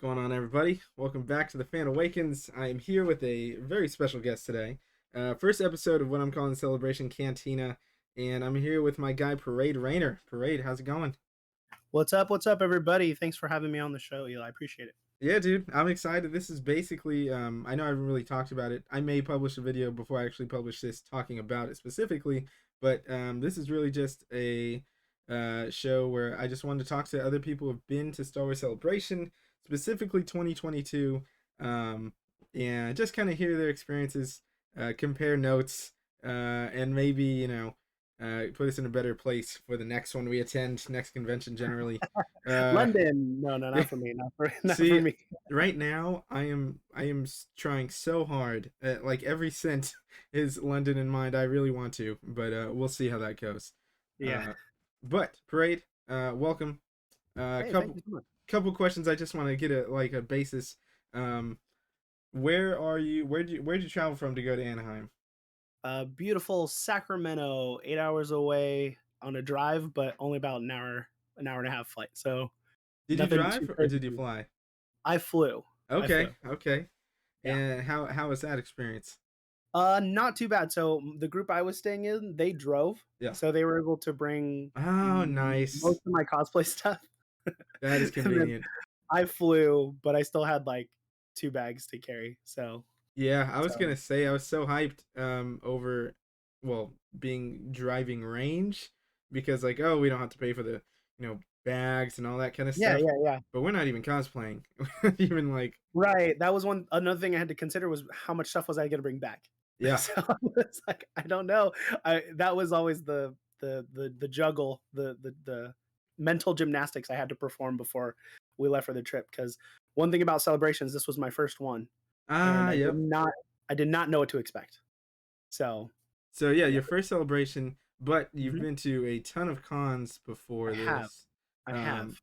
going on, everybody? Welcome back to the Fan Awakens. I am here with a very special guest today. First episode of what I'm calling Celebration Cantina, and I'm here with my guy ParadeReigner. Parade, how's it going? What's up? What's up, everybody? Thanks for having me on the show, Eli. I appreciate it. Yeah, dude, I'm excited. This is basically, I know I haven't really talked about it. I may publish a video before I actually publish this talking about it specifically, but this is really just a show where I just wanted to talk to other people who have been to Star Wars Celebration, specifically 2022, and just kind of hear their experiences, compare notes, and maybe, put us in a better place for the next one we attend, next convention generally. Uh, London? No, not for me. Not for See, me. right now I am trying so hard. Like every cent is London in mind. I really want to, but we'll see how that goes. Yeah. Uh, but Parade, welcome. Hey, thank Couple you so much. couple questions. I just want to get a basis. Um, where are you? Where'd you travel from to go to Anaheim? Beautiful Sacramento, 8 hours away on a drive, but only about an hour and a half flight. So Did you nothing too drive or did you crazy. fly? I flew. I Okay, flew. okay. Yeah. And how was that experience? Not too bad. So the group I was staying in, they drove, Yeah. so they were able to bring Oh, nice. most of my cosplay stuff, That is and then convenient. I flew, but I still had like 2 bags to carry. Yeah, I was So gonna say I was so hyped over well being driving range because like we don't have to pay for the bags and all that kind of yeah, stuff, yeah, yeah. but we're not even cosplaying. We're not even like Right, that was another thing I had to consider was how much stuff was I gonna bring back? yeah, So, it's like, I don't know. I That was always the juggle, the mental gymnastics I had to perform before we left for the trip. Because one thing about celebrations, this was my first one, and yep. I did not know what to expect. So, So yeah, yeah. your first celebration, but you've Mhm. been to a ton of cons I before have, this. I have.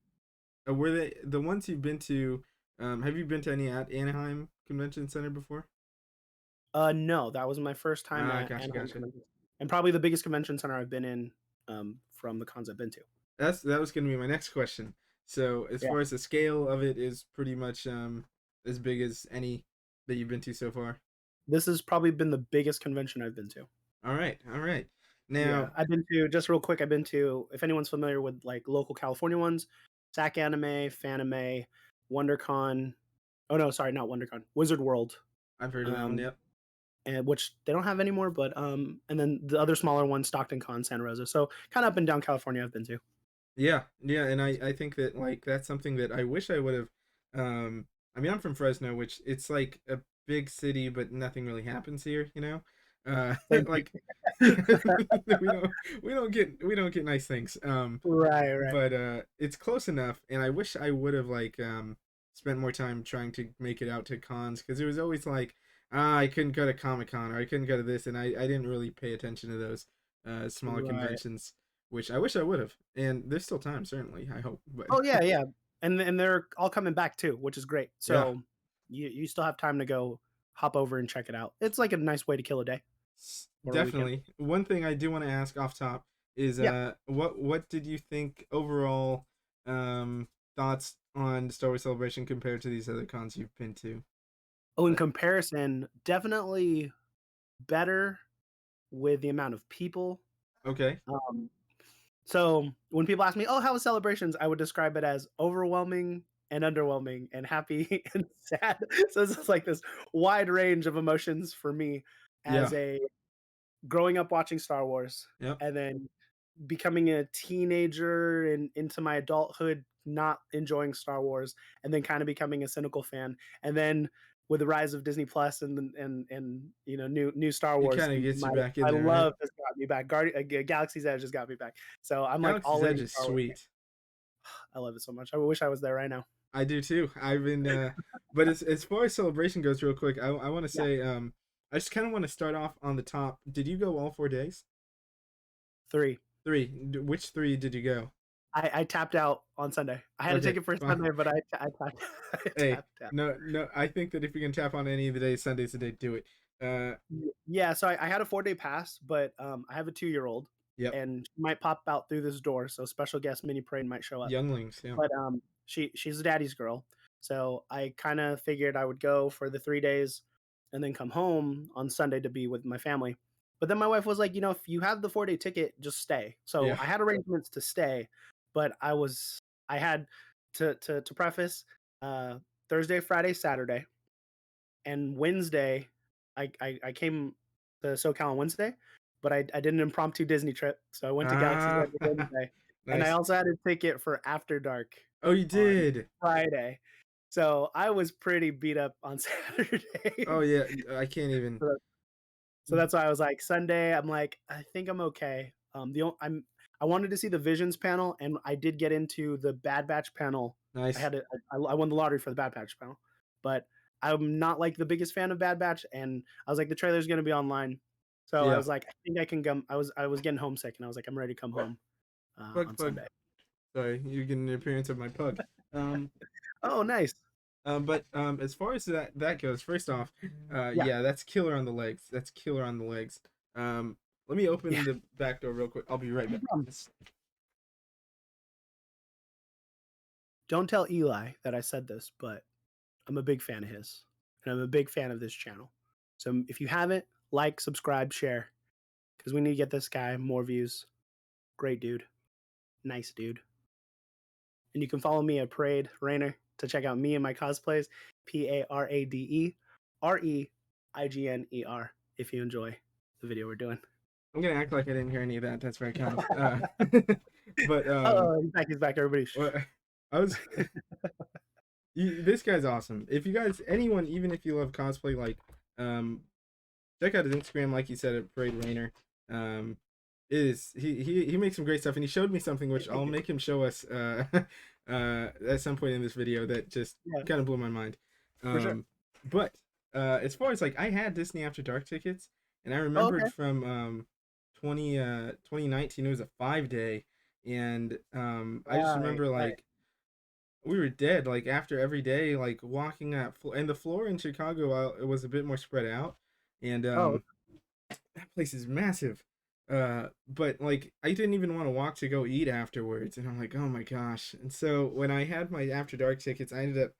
Um, were they the ones you've been to? Have you been to any at Anaheim Convention Center before? No, that was my first time Ah, at gotcha, Anaheim gotcha. Convention, and probably the biggest convention center I've been in, from the cons I've been to. That was gonna be my next question. So as Yeah. far as the scale of it is pretty much as big as any that you've been to so far. This has probably been the biggest convention I've been to. All right, all right. Yeah, Now, I've been to just real quick, I've been to, if anyone's familiar with, like, local California ones, SAC Anime, Fanime, WonderCon. Oh, no, sorry, not WonderCon, Wizard World, I've heard of that one. um, Yep. and which they don't have anymore, but, and then the other smaller one, Stockton Con, Santa Rosa. So, kinda up and down California I've been to. Yeah, yeah, and I think that like that's something that I wish I would have. I mean, I'm from Fresno, which it's like a big city, but nothing really happens here. Same Like here. we don't get nice things. Right, right. But it's close enough, and I wish I would have like spent more time trying to make it out to cons because it was always like I couldn't go to Comic Con or I couldn't go to this, and I didn't really pay attention to those smaller Right. conventions, which I wish I would have. And there's still time, certainly. I hope, but Oh, yeah, yeah, and they're all coming back too, which is great. yeah, So, you still have time to go hop over and check it out. It's like a nice way to kill a day or a weekend. definitely. One thing I do want to ask off top is Yeah. what did you think overall thoughts on Star Wars Celebration compared to these other cons you've been to? Oh, in comparison, definitely better with the amount of people. Okay. Um, so when people ask me, "Oh, how was celebrations?" I would describe it as overwhelming and underwhelming and happy and sad. So it's just like this wide range of emotions for me Yeah. as a growing up watching Star Wars Yep. and then becoming a teenager and into my adulthood not enjoying Star Wars and then kind of becoming a cynical fan. And then with the rise of Disney Plus and new Star It Wars, kind of gets you my back in my there, right? love has got me back. Galaxy's Edge has got me back. So I'm like Galaxy's all in Edge with is Star Wars. sweet. I love it so much. I wish I was there right now. I do too. I've been, but as far as celebration goes, real quick, I want to Yeah, say, I just kind of want to start off on the top. Did you go all 4 days? 3. Three. Which three did you go? I tapped out on Sunday. I had a Okay, ticket for fine. Sunday, but I tapped I Hey, tapped out. no, no. I think that if you can tap on any of the days, Sunday's the day, do it. Yeah, so I had a 4-day pass, but, I have a 2-year-old, Yep. and she might pop out through this door, so special guest mini parade might show up. Younglings. Yeah. But, she's a daddy's girl, So I kind of figured I would go for the 3 days and then come home on Sunday to be with my family. But then my wife was like, if you have the 4-day ticket, just stay. So Yeah. I had arrangements to stay, but I had to preface uh, Thursday, Friday, Saturday, and Wednesday. I came to SoCal on Wednesday, but I did an impromptu Disney trip. So I went to Galaxy's Ah, Edge on Wednesday, and I nice. also had a ticket for After Dark Oh, you on did. Friday. So I was pretty beat up on Saturday. Oh yeah, I can't even. So so that's why I was like Sunday. I'm like I think I'm okay. I wanted to see the Visions panel, and I did get into the Bad Batch panel. I Nice. had I won the lottery for the Bad Batch panel, but I'm not like the biggest fan of Bad Batch, and I was like the trailer's gonna be online, so I Yeah. was like I think I can come. I was getting homesick, and I was like I'm ready to come home Pug, on pug. Sunday. Sorry, you're getting an appearance of my pug. Um, Oh, nice. but as far as that goes, first off, Yeah, yeah, that's killer on the legs. That's killer on the legs. Um, let me yeah. open the back door real quick. I'll be right No back. problem. Don't tell Eli that I said this, but I'm a big fan of his, and I'm a big fan of this channel. So if you haven't, like, subscribe, share, because we need to get this guy more views. Great dude, nice dude. And you can follow me at ParadeReigner to check out me and my cosplays. ParadeReigner if you enjoy the video we're doing. I'm gonna act like I didn't hear any of that. That's very kind. But Oh, he's back! He's back! Everybody. what I was this guy's awesome. If you guys, anyone, even if you love cosplay, like, um, check out his Instagram, like you said, at Parade Rainer. Um, is he makes some great stuff, and he showed me something which I'll make him show us at some point in this video that just Yeah, kind of blew my mind. for sure. Um, but as far as like I had Disney After Dark tickets, and I Oh, okay. remembered from 2019 it was a 5 day, and I just Right, remember right. like we were dead like after every day like walking that and the floor in Chicago it was a bit more spread out, and Oh, that place is massive. But like I didn't even want to walk to go eat afterwards, and I'm like, oh my gosh. And so when I had my After Dark tickets, I ended up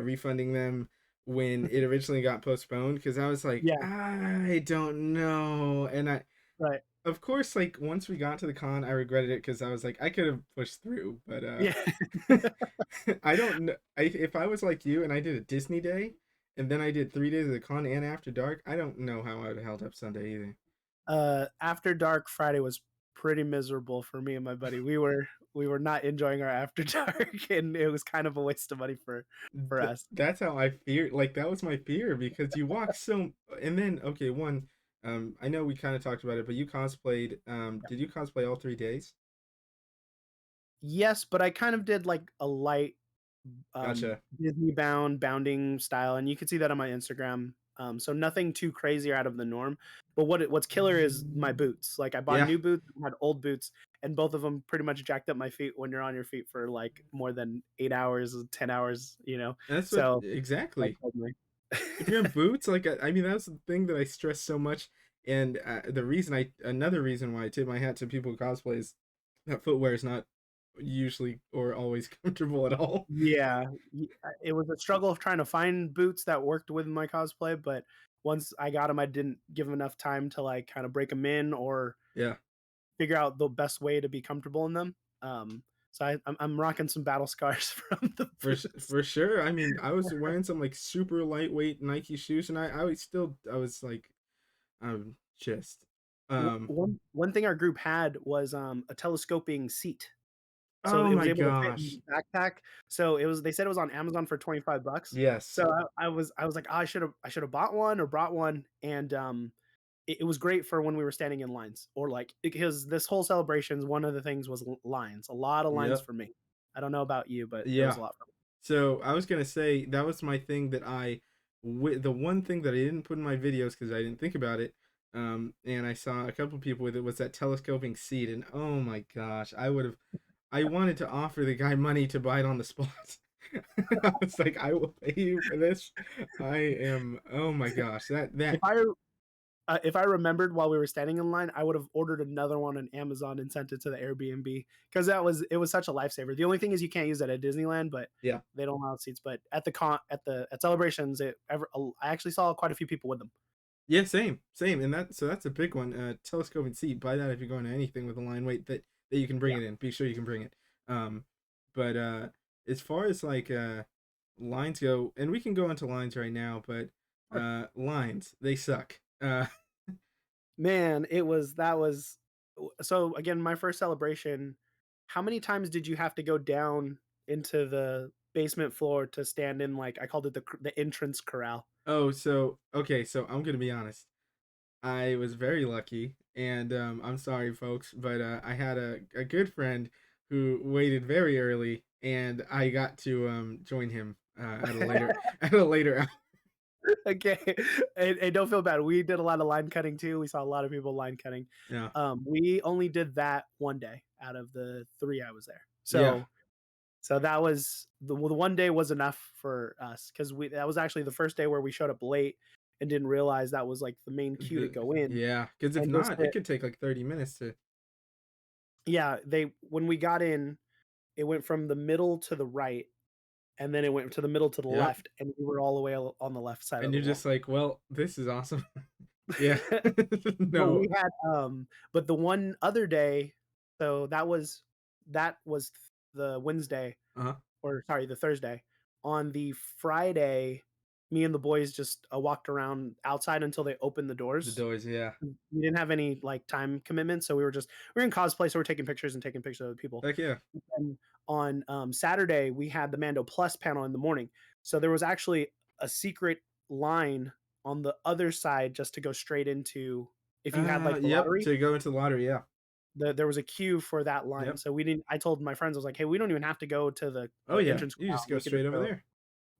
refunding them when it originally got postponed because I was like, yeah, I don't know. And I, right. of course, like once we got to the con, I regretted it because I was like, I could have pushed through, but Yeah. I don't know. If I was like you and I did a Disney day and then I did 3 days of the con and After Dark, I don't know how I would have held up Sunday either. After Dark Friday was pretty miserable for me and my buddy. We were not enjoying our After Dark, and it was kind of a waste of money for us. That's how I fear. Like that was my fear because you walk so, and then okay, one, I know we kind of talked about it, but you cosplayed. Did you cosplay all 3 days? Yes, but I kind of did like a light Gotcha. Disney bounding style, and you can see that on my Instagram. So nothing too crazy or out of the norm. But what's killer is my boots. Like I bought Yeah, new boots, and had old boots, and both of them pretty much jacked up my feet when you're on your feet for like more than 8 hours, 10 hours. that's what So like exactly. totally. If you're in boots, like I mean, that's the thing that I stress so much, and another reason why I tip my hat to people who cosplay is that footwear is not usually or always comfortable at all. Yeah, it was a struggle of trying to find boots that worked with my cosplay, but once I got them, I didn't give them enough time to like kind of break them in or Yeah, figure out the best way to be comfortable in them. So I'm rocking some battle scars from the boots. for sure. I mean, I was wearing some like super lightweight Nike shoes, and I was like, just um. One thing our group had was a telescoping seat. So Oh it was my able to fit in gosh. the backpack. So they said it was on Amazon for 25 bucks. Yes. So I was like, oh, I should have bought one or brought one, and it was great for when we were standing in lines or like because this whole celebrations one of the things was lines, a lot of lines Yep. for me. I don't know about you, but it was Yeah. a lot for me. So I was gonna say that was my thing that the one thing that I didn't put in my videos because I didn't think about it. And I saw a couple people with it was that telescoping seat, and oh my gosh, I wanted to offer the guy money to buy it on the spot. I was like, I will pay you for this. I am, oh my gosh, If I If I remembered while we were standing in line, I would have ordered another one on Amazon and sent it to the Airbnb because it was such a lifesaver. The only thing is you can't use it at Disneyland, but Yeah. they don't allow seats. But at at celebrations, I actually saw quite a few people with them. Yeah, same, same, and that's a big one. Telescoping seat. Buy that if you're going to anything with a line weight that you can bring Yeah. it in. Be sure you can bring it. Um, but as far as like lines go, and we can go into lines right now, but Sure. lines they suck. Man, that was so again, my first celebration, how many times did you have to go down into the basement floor to stand in, like, I called it the entrance corral? Oh, so okay, so I'm gonna be honest. I was very lucky, and I'm sorry, folks, but I had a good friend who waited very early, and I got to join him at a later at a later hour. Okay. And don't feel bad. We did a lot of line cutting too. We saw a lot of people line cutting. Yeah, We only did that one day out of the 3 I was there. yeah, So that was the one day was enough for us because we that was actually the first day where we showed up late and didn't realize that was, like, the main queue to go in, yeah. Because if and just not, it could take like 30 minutes to. yeah, they when we got in, it went from the middle to the right, and then it went to the middle to the Yep. left, and we were all the way on the left side of And the you're wall. just like, well, this is awesome. Yeah. But No. we had, but the one other day, so that was the Wednesday, Uh huh. or sorry, the Thursday. On the Friday, me and the boys just, walked around outside until they opened the The doors. doors. Yeah. We didn't have any, like, time commitments, so we were in cosplay, so we're taking pictures and taking pictures of the people. Heck yeah. And on, Saturday, we had the Mando Plus panel in the morning. So there was actually a secret line on the other side just to go straight into if you had, like, the Yep. lottery, To go into the lottery. Yeah. there was a queue for that line. Yep. So we didn't I told my friends, I was like, "Hey, we don't even have to go to Oh the yeah. entrance You crowd. just go We could just straight over go." there.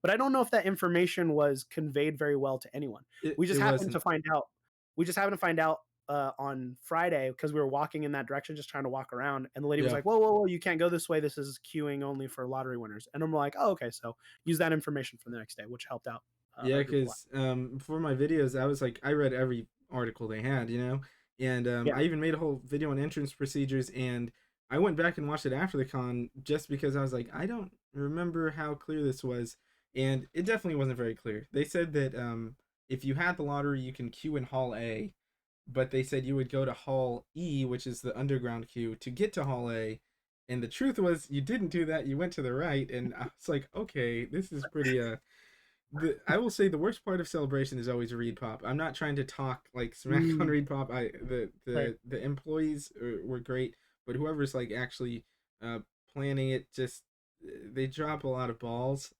But I don't know if that information was conveyed very well to anyone. We It just happened to wasn't. find out we just happened to find out, on Friday because we were walking in that direction, just trying to walk around, and the lady was Yeah. like, "Whoa, whoa, whoa, you can't go this way. This is queuing only for lottery winners." And I'm like, "Oh, okay." So use that information for the next day, which helped out, Yeah, a group a lot. because for my videos, I was like, I read every article they had, and Yeah. I even made a whole video on entrance procedures, and I went back and watched it after the con just because I was like, I don't remember how clear this was, and it definitely wasn't very clear. They said that if you had the lottery, you can queue in Hall A, but they said you would go to Hall E, which is the underground queue, to get to Hall A. And the truth was, you didn't do that. You went to the right, and I was like, okay, this is pretty I will say the worst part of celebration is always Reed Pop. I'm not trying to talk like smack on Mm, Reed Pop. I the right. the the employees were great, but whoever's like actually uh planning it, just they drop a lot of balls.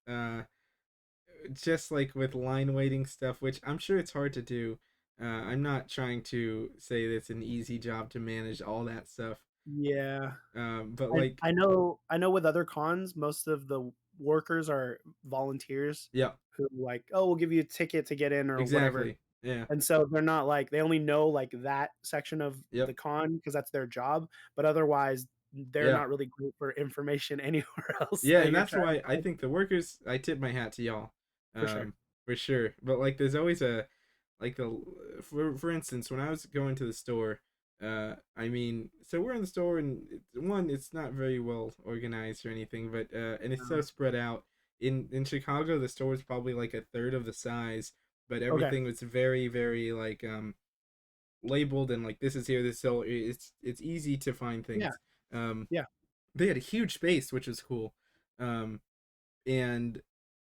Just like with line waiting stuff, which I'm sure it's hard to do. I'm not trying to say that it's an easy job to manage all that stuff. Yeah. But like, I know with other cons, most of the workers are volunteers yeah, who, like, "Oh, we'll give you a ticket to get in," or whatever. exactly, yeah, And so they're not like they only know, like, that section of yep, the con because that's their job, but otherwise, they're yeah. not really great for information anywhere else Yeah, that and you're that's trying why I to think the workers, I tip my hat to y'all, for sure. um, for sure. But like, there's always a like the for instance, when I was going to the store, I mean, so we're in the store and one, it's not very well organized or anything, but and it's so Um, spread out. In Chicago, the store is probably like a third of the size, but okay. everything was very like labeled and like this is here, this so it's easy to find Yeah, things. Um, yeah. they had a huge space, which was cool. Um, and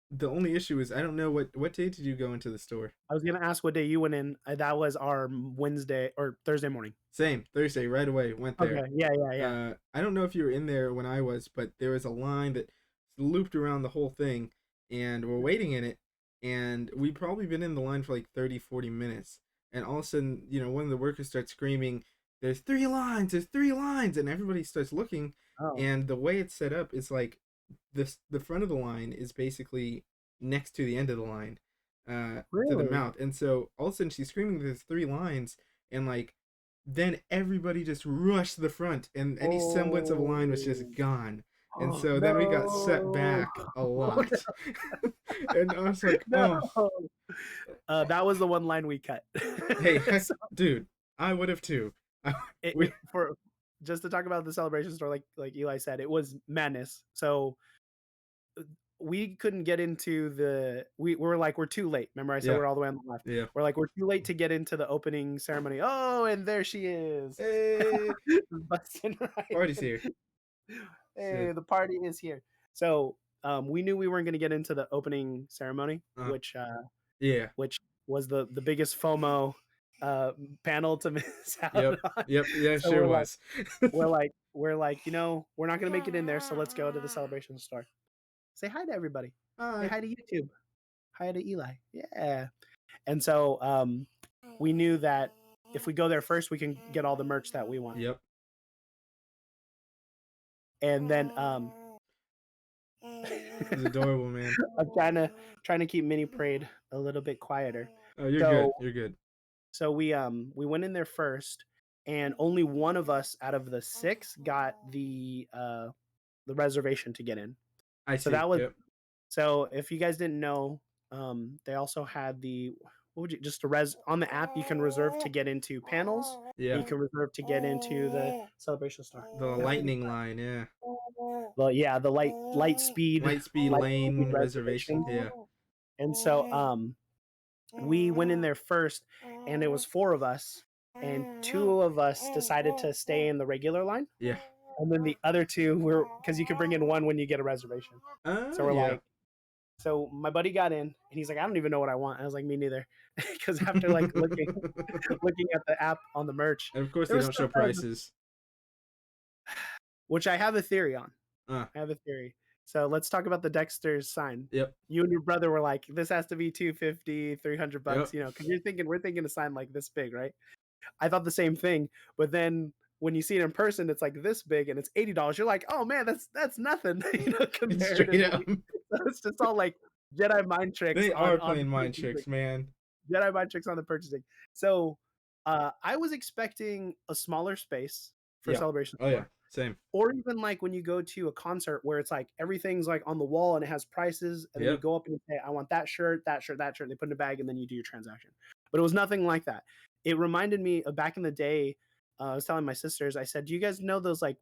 the only issue is I don't know what day did you go into the store? I was gonna ask what day you went in. That was our Wednesday or Thursday morning. Same Thursday, right away went there. Okay. Yeah, yeah, yeah. I don't know if you were in there when I was, but there was a line that looped around the whole thing, and we're waiting in it, and we'd probably been in the line for like 30-40 minutes, and all of a sudden, one of the workers starts screaming, there's 3 lines, and everybody starts looking, Oh, and the way it's set up is like the front of the line is basically next to the end of the line, to the really? mouth, and so all of a sudden she's screaming there's 3 lines, and like then everybody just rushed to the front, and any semblance of a line was Oh. just gone. And Oh so then we got set no. back a lot. And I was like, No. oh, That was the one line we cut. hey, heck, So dude, I would have too. We, for just to talk about the celebration store, like Eli said, it was madness. So we couldn't get into we were like, we're too late. Remember I said yeah, we're all the way on the left. yeah. We're like, we're too late to get into the opening ceremony. Oh, and there she is. Hey, Busting right party's in. here. Hey, Shit. the party is here. So we knew we weren't going to get into the opening ceremony, Uh, yeah. which was the biggest FOMO uh, panel to miss out Yep. on. Yep. Yeah, So sure was. we're like, we're not going to make it in there, so let's go to the celebration store. Say hi to everybody. Say Hi. hi to YouTube. Hi to Eli. Yeah. And so we knew that if we go there first, we can get all the merch that we want. Yep. And then He's adorable, man. I'm trying to keep Mini Parade a little bit quieter. Oh, you're So good. You're good. we went in there first, and only one of us out of the six got the reservation to get in. I So see. that was Yep. so if you guys didn't know, they also had the what would you just a res on the app you can reserve to get into panels. And Yeah. you can reserve to get into the celebration store. The lightning line. Yeah. Well, yeah, the light speed Light speed lane reservation. reservations. Yeah. And so we went in there first, and it was four of us, and two of us decided to stay in the regular line, Yeah. and then the other two were because you can bring in one when you get a reservation. So we're Yeah. like, so my buddy got in, and he's like, I don't even know what I want. I was like, me neither, because after like looking at the app on the merch, And of course, there they was don't stuff show that was, prices. which I have a theory on. Uh, I have a theory. So let's talk about the Dexter's sign. yep. You and your brother were like, this has to be 250, $300, Yep. you know, because we're thinking a sign like this big, right? I thought the same thing, but then when you see it in person, it's like this big and it's $80. You're like, oh man, that's nothing, you know, It's straight up. comparatively. So it's just all like Jedi mind tricks They on are playing the mind purchasing. tricks, man. Jedi mind tricks on the purchasing. So I was expecting a smaller space for Yeah. Celebration Oh yeah. Store, Same. or even like when you go to a concert where it's like everything's like on the wall and it has prices, and then you Yep. go up and you say, I want that shirt, that shirt, that shirt. They put in a bag and then you do your transaction. But it was nothing like that. It reminded me of back in the day. I was telling my sisters, I said, do you guys know those like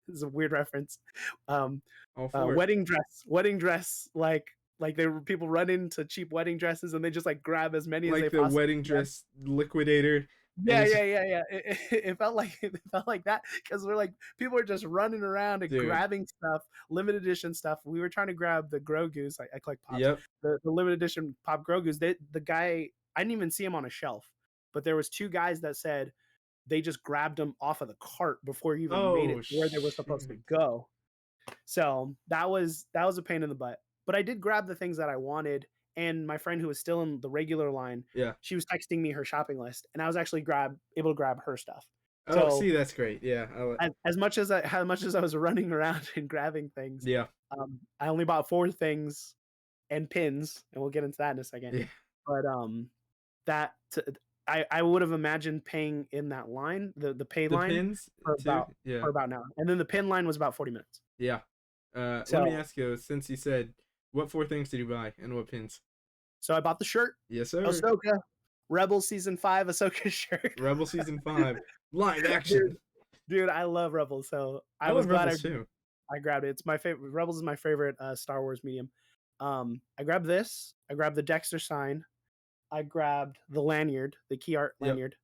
this is a weird reference. Um, All for it. wedding dress, like there were people run into cheap wedding dresses and they just like grab as many as they Like the possibly wedding can. dress liquidator, and Yeah, it's yeah, yeah, yeah. It felt like it felt like that because we're like people are just running around and dude. grabbing stuff, limited edition stuff. We were trying to grab the Grogu's. I collect pops. Yep. The limited edition pop Grogu's. The guy I didn't even see him on a shelf, but there was two guys that said they just grabbed them off of the cart before he even made it Oh to where they were supposed to shoot. go. So that was a pain in the butt. But I did grab the things that I wanted, and my friend who was still in the regular line, Yeah. she was texting me her shopping list, and I was actually able to grab her stuff. Oh, So see, that's great. Yeah. as much as how much as I was running around and grabbing things, Yeah. I only bought four things and pins, and we'll get into that in a second. Yeah. But that I would have imagined paying in that line, the pay The line, pins for too. Yeah. about an hour, and then the pin line was about 40 minutes. Yeah. Let me So ask you, since you said, what four things did you buy and what pins? I bought the shirt, Yes, sir. Ahsoka, Rebels season 5 Ahsoka shirt. Rebel season 5, live action. Dude, I love Rebels, so I I was love glad Rebels too. I grabbed it. It's my favorite. Rebels is my favorite Star Wars medium. I grabbed this. I grabbed the Dexter sign. I grabbed the lanyard, the key art Yep. lanyard,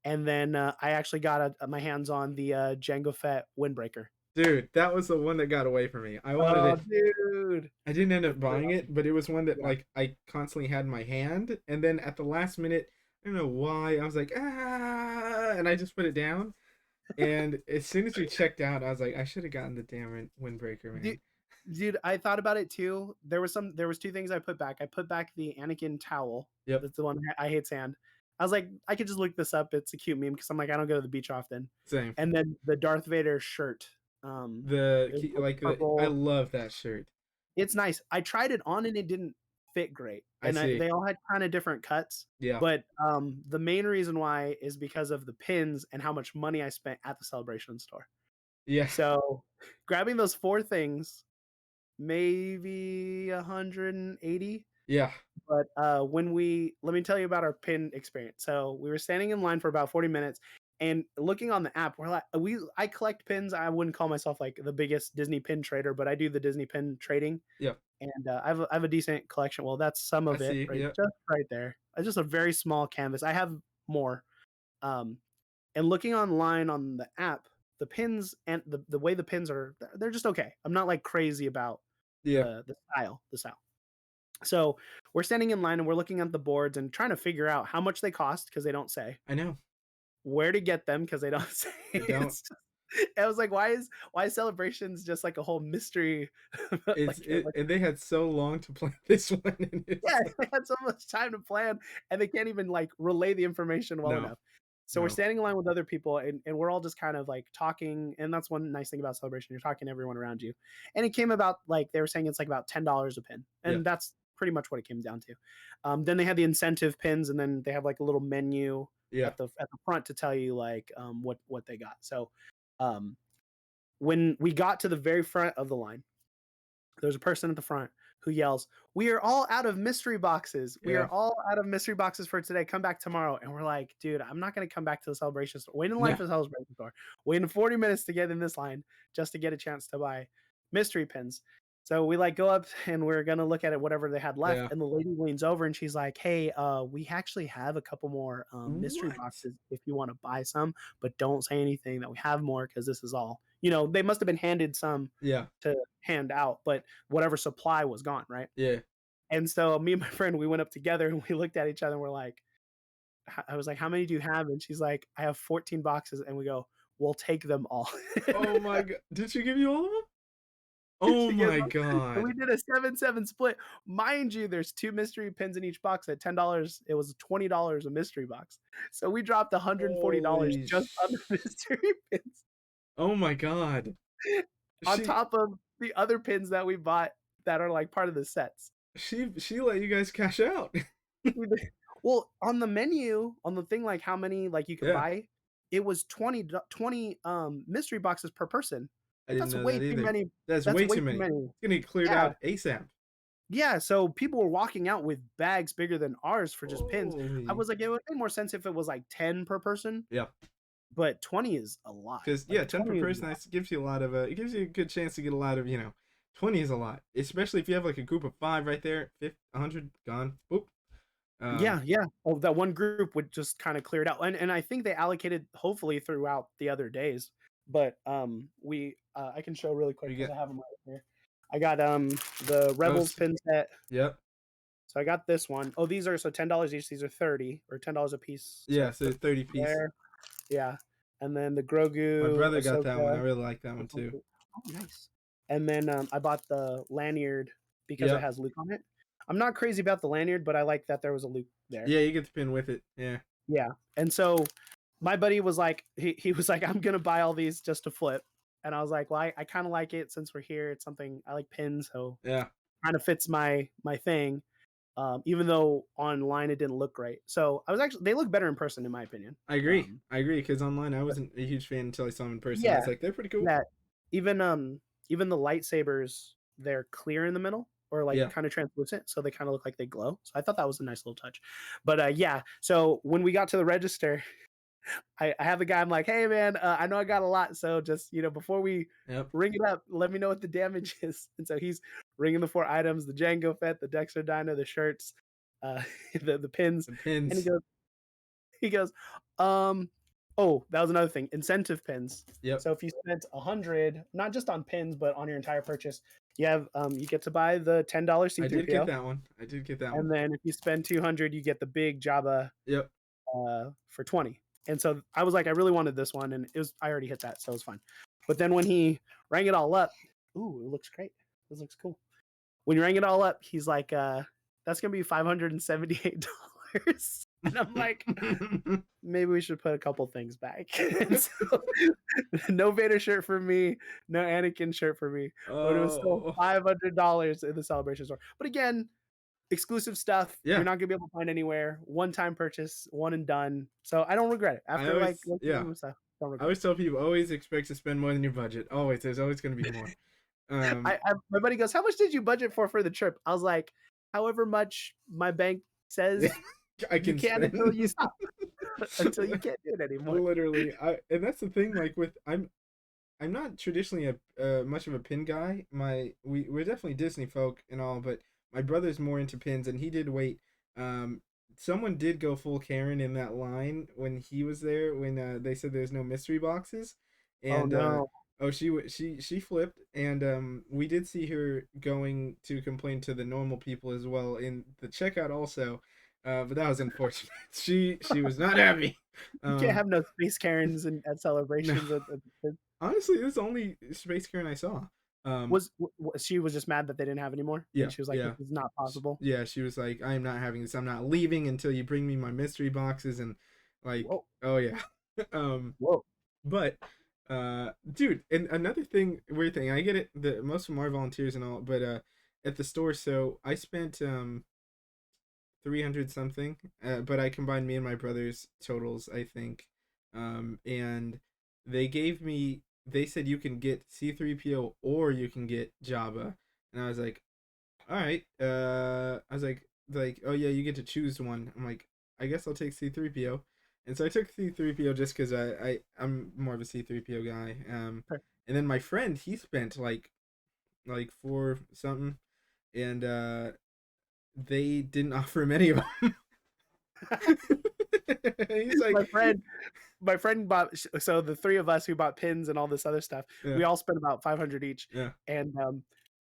and then I actually got my hands on the Jango Fett windbreaker. Dude, that was the one that got away from me. I wanted Oh, it. dude! I didn't end up buying it, but it was one that Yeah. like I constantly had in my hand, and then at the last minute, I don't know why, I was like, and I just put it down. And as soon as we checked out, I was like, I should have gotten the damn windbreaker, man. Dude, I thought about it too. There was two things I put back. I put back the Anakin towel. Yep. That's the one I hate sand. I was like, I could just look this up. It's a cute meme because I'm like, I don't go to the beach often. Same. And then the Darth Vader shirt. I love that shirt. It's nice. I tried it on and it didn't fit great. And they all had kind of different cuts. Yeah. But the main reason why is because of the pins and how much money I spent at the Celebration store. Yeah. So grabbing those 4 things, maybe 180. Yeah. But, when we let me tell you about our pin experience. So, we were standing in line for about 40 minutes, and looking on the app, we're like I collect pins. I wouldn't call myself, like, the biggest Disney pin trader, but I do the Disney pin trading, Yeah. and, I have a decent collection. Well, that's some I of it see. right Yep. just right there. It's just a very small canvas. I have more, um, and looking online on the app, the pins and the way the pins are, they're just okay. I'm not, like, crazy about Yeah. the style. So we're standing in line and we're looking at the boards and trying to figure out how much they cost because they don't say, I know. where to get them because they don't say. They don't. I was like, why is celebrations just like a whole mystery? Like And they had so long to plan this one, and yeah, it's like, they had so much time to plan and they can't even like relay the information well no, enough. So we're no. standing in line with other people and we're all just kind of like talking. And that's one nice thing about celebration. You're talking to everyone around you. And it came about like they were saying it's like about $10 a pin. Yeah. And that's pretty much what it came down to. Then they had the incentive pins and then they have like a little menu Yeah. at the front to tell you like what they got. So um when we got to the very front of the line, there's a person at the front who yells, "We are all out of mystery boxes. We are Yeah. all out of mystery boxes for today. Come back tomorrow." And we're like, dude, I'm not going to come back to the celebration store. Wait in line No. for the celebration store. Waiting 40 minutes to get in this line just to get a chance to buy mystery pins. So we like go up and we're gonna look at it, whatever they had left. Yeah. And the lady leans over and she's like, "Hey, we actually have a couple more mystery What? boxes if you want to buy some, but don't say anything that we have more because this is all." They must have been handed some Yeah. to hand out, but whatever supply was gone, right? Yeah. And so me and my friend, we went up together and we looked at each other and we're like, I was like, "How many do you have?" And she's like, "I have 14 boxes." And we go, "We'll take them all." Oh my god. Did she give you all of them? Oh She gave my up, and we god. did a 7-7 split. Mind you, there's 2 mystery pins in each box at $10. It was $20 a mystery box. So we dropped $140 Holy just on the mystery pins Oh my god. on She top of the other pins that we bought that are like part of the sets. she let you guys cash out. We did well, on the menu, on the thing, like, how many, like, you can Yeah. buy, it was 20 mystery boxes per person. I didn't That's know way that too either. many That's that's way way too too many. many. It's gonna get cleared Yeah. out ASAP. Yeah, so people were walking out with bags bigger than ours for just pins. I Holy. was like, it would make more sense if it was, like, 10 per person, Yeah. but 20 is a lot. Because yeah, Like, 10 per 20 is a person lot. that gives you a lot of it gives you a good chance to get a lot of 20 is a lot, especially if you have like a group of five right there. 50, 100 gone. Boop. Yeah, yeah. Oh, that one group would just kinda clear it out, and I think they allocated hopefully throughout the other days, but, I can show really quick You because get I have them right here. I got, the oh Rebels pin set, yep. so I got this one. Oh, these are so $10 each, these are 30 or $10 a piece, so Yeah, so 30 piece. there, yeah, and then the My Grogu, brother got that one. I Ahsoka. really like that one too. Oh, nice. And then, I bought the lanyard because it Yep. has Luke on it. I'm not crazy about the lanyard, but I like that there was a Luke there. Yeah, you get the pin with it. Yeah. Yeah, and so my buddy was like, he was like, "I'm gonna buy all these just to flip," and I was like, "Well, I kind of like it since we're here. It's something I like pins, so Yeah. kind of fits my thing." Even though online it didn't look great, so I was actually they look better in person in my opinion. I agree. Um, I agree because online I wasn't a huge fan until I saw them in person. I yeah, was like, they're pretty cool. yeah. Even even the lightsabers, they're clear in the middle or like Yeah. kind of translucent, so they kind of look like they glow. So I thought that was a nice little touch. But yeah, so when we got to the register, I have the guy. I'm like, "Hey, man, I know I got a lot, so just before we Yep. ring it up, let me know what the damage is." And so he's ringing the 4 items: the Django Fett, the Dexter Dino, the shirts, uh, the pins, The and pins. he goes, um, oh, that was another thing, incentive pins. Yep. So if you spent 100, not just on pins, but on your entire purchase, you get to buy the $10 I did get C3PO, that one. I did get that one. and then if you spend 200, you get the big Jabba Yep. for 20. And so I was like, I really wanted this one, and I already hit that, so it was fine. But then when he rang it all up, ooh, it looks great. This looks cool. When you rang it all up, he's like, that's gonna be $578. And I'm like, maybe we should put a couple things back. And so, no Vader shirt for me, no Anakin shirt for me, but it was still Oh. $500 in the celebration store. But again, exclusive stuff you're Yeah. not gonna be able to find anywhere. One time purchase, one and done. So I don't regret it. I After like always looking yeah. through stuff. Don't I regret always it. tell people, always expect to spend more than your budget. Always, there's always going to be more. My buddy goes, "How much did you budget for the trip?" I was like, "However much my bank Yeah, says I you can can until spend. you stop, until you can't do it anymore." Literally, and that's the thing. Like with I'm not traditionally a much of a pin guy. We're definitely Disney folk and all, but my brother's more into pins, and he did wait. Um, Someone did go full Karen in that line when he was there when they said there's no mystery boxes, Oh and no. oh she flipped, and we did see her going to complain to the normal people as well in the checkout also, but that was unfortunate. She was not happy. You can't Um, have no space Karens at no. celebrations. Honestly, this is the only Space Karen I saw. Um, She was just mad that they didn't have any more, and yeah, she was like, yeah, "This is not possible." yeah. She was like, "I am not having this. I'm not leaving until you bring me my mystery boxes." And like, Whoa, oh yeah. um, whoa. but dude, and another thing, weird thing. I get it. The most of them are volunteers and all, but at the store, so I spent 300 something, but I combined me and my brother's totals, I think. And they said you can get C3PO or you can get Jabba. And I was like, all right. I was like, oh yeah, you get to choose one. I'm like, I guess I'll take C3PO. And so I took C3PO just because I'm more of a C3PO guy. And then my friend, he spent like four something, and they didn't offer him any of them. He's like, my friend my friend bought, so the three of us who bought pins and all this other stuff, yeah, we all spent about 500 each. yeah, And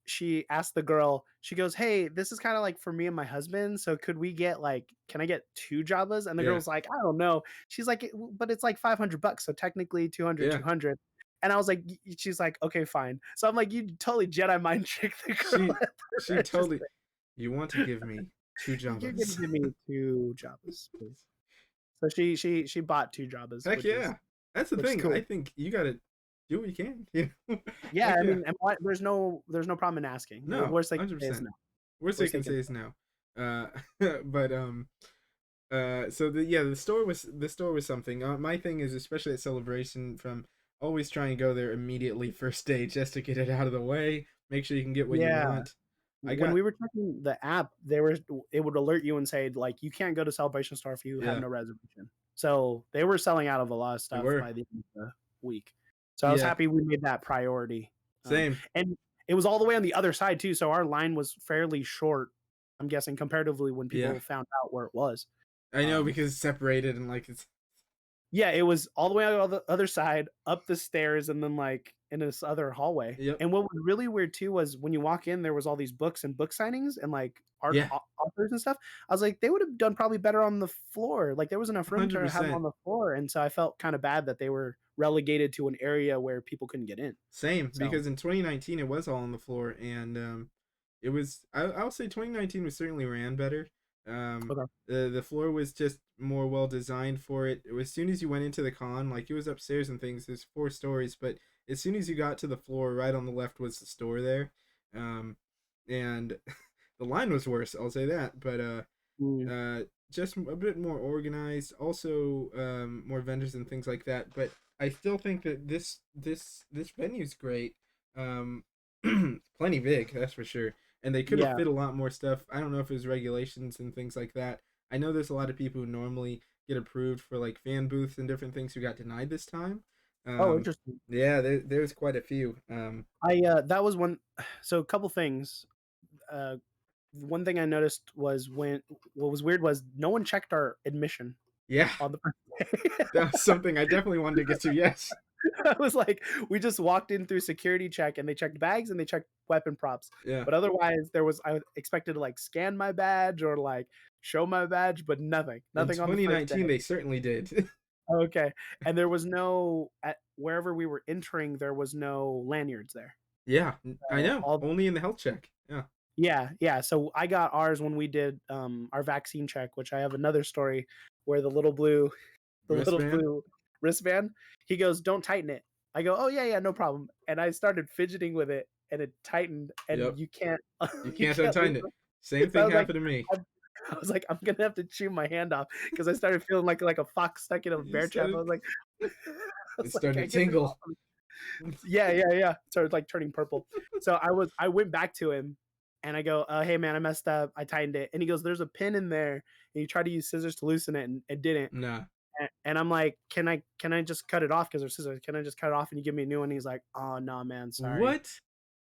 she asked the girl, she goes, "Hey, this is kind of like for me and my husband, so could we get like, can I get two Jabas?" And the yeah, girl's like, "I don't know." She's like, But it's like 500 bucks, so technically 200, yeah. 200." And I was like, she's like, "Okay, fine." So I'm like, you totally Jedi mind trick the girl She at the she totally. register. You want to give me two You're gonna Jabas? give me two Jabas, please. So she bought two Jabas, Heck yeah. That's the which is thing. I cool. think you gotta do what you can. You know? Yeah, Heck I yeah. mean, and there's no problem in asking. The No, worst they can say is 100%. no. Worst they Worst they can can say is no. Uh, but so the store was something. My thing is, especially at Celebration, from always try and go there immediately first day just to get it out of the way. Make sure you can get what you Yeah. want. I When got we were checking the app, it would alert you and say, like, "You can't go to Celebration Store if you have yeah, no reservation." So, they were selling out of a lot of we stuff were. by the end of the week. So, I was Yeah, happy we made that priority. same. And it was all the way on the other side too, so our line was fairly short, I'm guessing, comparatively when Yeah, people found out where it was. I know Um because it's separated and like it's. Yeah, it was all the way on the other side, up the stairs, and then, like, in this other hallway. Yep. And what was really weird too was when you walk in, there was all these books and book signings and, like, art Yeah, authors and stuff. I was like, they would have done probably better on the floor. Like, there was enough room hundred to have them on percent. the floor, and so I felt kinda bad that they were relegated to an area where people couldn't get in. Same, So, because in 2019 it was all on the floor, and it was. I'll say 2019 was certainly ran better. Um, okay. the floor was just more well designed for it. As soon as you went into the con, like it was upstairs and things. There's 4 stories, but as soon as you got to the floor, right on the left was the store there, um, and the line was worse. I'll say that, but Mm, uh, just a bit more organized. Also, more vendors and things like that. But I still think that this venue's great. Um, plenty big, that's for sure. And they could have yeah. fit a lot more stuff. I don't know if it was regulations and things like that. I know there's a lot of people who normally get approved for like fan booths and different things who got denied this time. Oh, Um, interesting. yeah, there's quite a few. That was one. So a couple things. Uh, One thing I noticed was when what was weird was no one checked our admission Yeah, on the first day. that was something I definitely wanted to get to. Yes. I was like, we just walked in through security check and they checked bags and they checked weapon props. Yeah. But otherwise, I expected to like scan my badge or like show my badge, but nothing, In nothing on the first day. 2019, they certainly did. Okay, and there was no at wherever we were entering, there was no lanyards there. Yeah, I So know. all Only in the health check. Yeah. Yeah, yeah. So I got ours when we did our vaccine check, which I have another story where the little Wristband. blue wristband, he goes, "Don't tighten it." I go, "Oh yeah, yeah, no problem." And I started fidgeting with it and it tightened and Yep. you can't You you can't can't untie leave it. Same it. So thing happened to me. I'm, I was like, I'm gonna have to chew my hand off because I started feeling like a fox stuck in a You bear trap. I said was like, it. It was like, started to "Can't get this off tingle. of me." Yeah, yeah, yeah. Started like turning purple. So I went back to him and I go, "Hey man, I messed up. I tightened it." And he goes, "There's a pin in there." And he tried to use scissors to loosen it and it didn't. Nah. And I'm like, can I just cut it off because there's scissors? Can I just cut it off and you give me a new one?" He's like, "Oh no, man, sorry." What?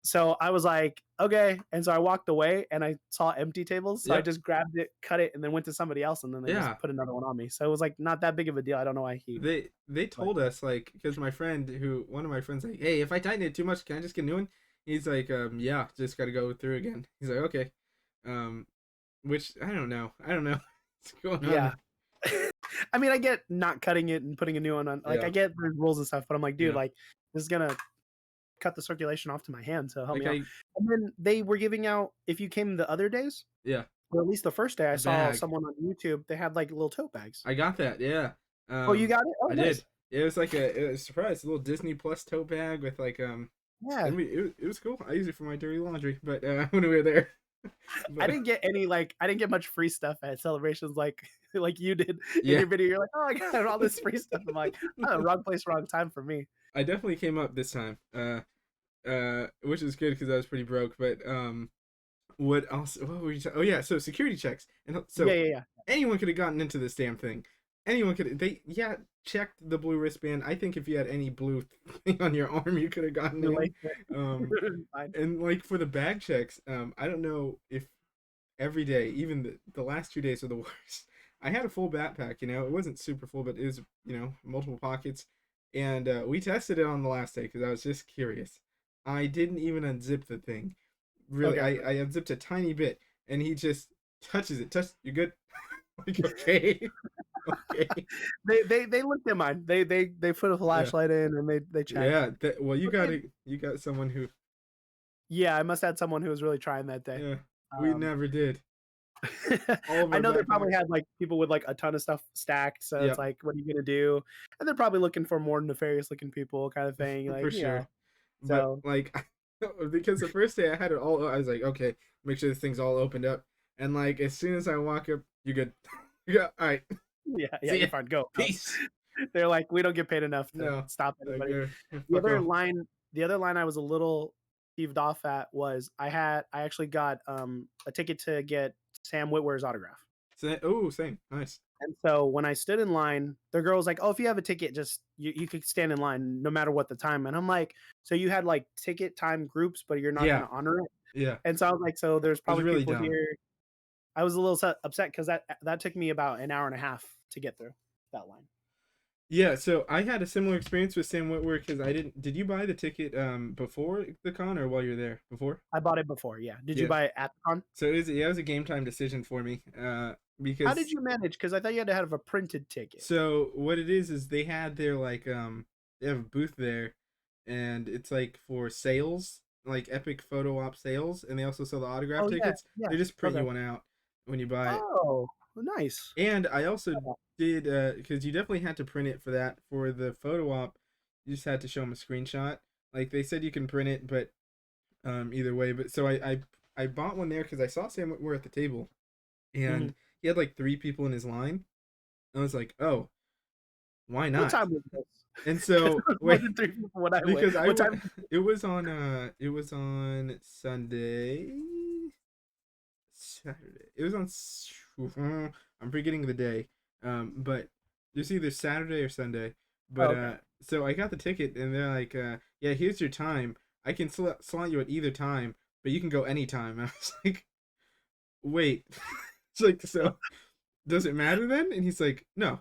So I was like, "Okay." And so I walked away and I saw empty tables. So I Yep. just grabbed it, cut it, and then went to somebody else and then they just Yeah. put another one on me. So it was like not that big of a deal. I don't know why he They but told us like because my friend who one of my friends like, hey, if I tighten it too much, can I just get a new one? He's like, yeah, just got to go through again. He's like, okay, um, which I don't know. I don't know what's going on. yeah. I mean, I get not cutting it and putting a new one on. Like, I Yeah, get the rules and stuff, but I'm like, dude, yeah. like, this is gonna cut the circulation off to my hand, so help Like me out. And then they were giving out if you came the other days, yeah, or at least the first day, I a saw bag. someone on YouTube. They had like little tote bags. I got that. Yeah. Oh, you Um, got it? Oh, I did. nice. It was like a surprise, a little Disney Plus tote bag with like Yeah, it was cool. I use it for my dirty laundry, but when we were there, I but didn't get any like I didn't get much free stuff at celebrations like like you did in yeah. your video. You're like, oh, I got all this free stuff. I'm like, oh, wrong place, wrong time for me. I definitely came up this time. Which is good because I was pretty broke. But what else? What were you? Oh yeah, so security checks, and Yeah, so yeah, yeah. anyone could have gotten into this damn thing. Anyone could. They yeah checked the blue wristband. I think if you had any blue thing on your arm, you could have gotten You're in. like, Um, fine. and like for the bag checks, I don't know if every day, even the last 2 days are the worst. I had a full backpack, it wasn't super full, but it was, multiple pockets. And we tested it on the last day because I was just curious. I didn't even unzip the thing. Really, Okay. I unzipped a tiny bit, and he just touches it. You good? Like, okay, okay, They looked at mine. They put a yeah, flashlight in and they checked. yeah. Well, But they you got someone who, yeah, I must have had someone who was really trying that day. yeah, we Um, never did. All of I our know they probably backpacks. had like people with like a ton of stuff stacked, so it's Yep, like, what are you gonna do? And they're probably looking for more nefarious looking people, kind of thing. for Like, sure. But so like because the first day I had it all I was like, okay, make sure this thing's all opened up. And like as soon as I walk up, you good. Yeah, all right. yeah, yeah, See you're ya. fine. Go. Go. Peace. They're like, we don't get paid enough to No. stop I anybody. go The fuck other off. line, the other line I was a little peeved off at was I actually got a ticket to get Sam Witwer's autograph. Oh, same. Nice. And so when I stood in line, the girl was like, "Oh, if you have a ticket, just you could stand in line no matter what the time." And I'm like, "So you had like ticket time groups, but you're not going Yeah. to honor it?" Yeah. And so I was like, "So there's It was probably really people dumb. here." I was a little upset because that took me about an hour and a half to get through that line. Yeah, so I had a similar experience with Sam Witwer because I did you buy the ticket before the con or while you're there? Before? I bought it before, yeah. Did you Yeah. buy it at the con? So it was a game time decision for me. How did Because you manage? Because I thought you had to have a printed ticket. so what it is they had their like they have a booth there, and it's like for sales, like epic photo op sales, and they also sell the autograph Oh yeah, tickets. yeah. They just print Okay. you one out when you buy it. Oh, nice. And I also did because you definitely had to print it for that for the photo op. You just had to show them a screenshot. Like they said you can print it, but either way. But so I bought one there because I saw Sam Witwer at the table, Mhm. and he had like 3 people in his line. I was like, oh, why What not? time was this? And Because so there was more wait, than 3 people when I went. because I What went. time It was on Sunday, Saturday. It was on. I'm forgetting the day. But it's either Saturday or Sunday. oh, But okay. so I got the ticket, and they're like, yeah, here's your time. I can slot you at either time, but you can go anytime. And I was like, wait. It's like, so does it matter then? And he's like, no.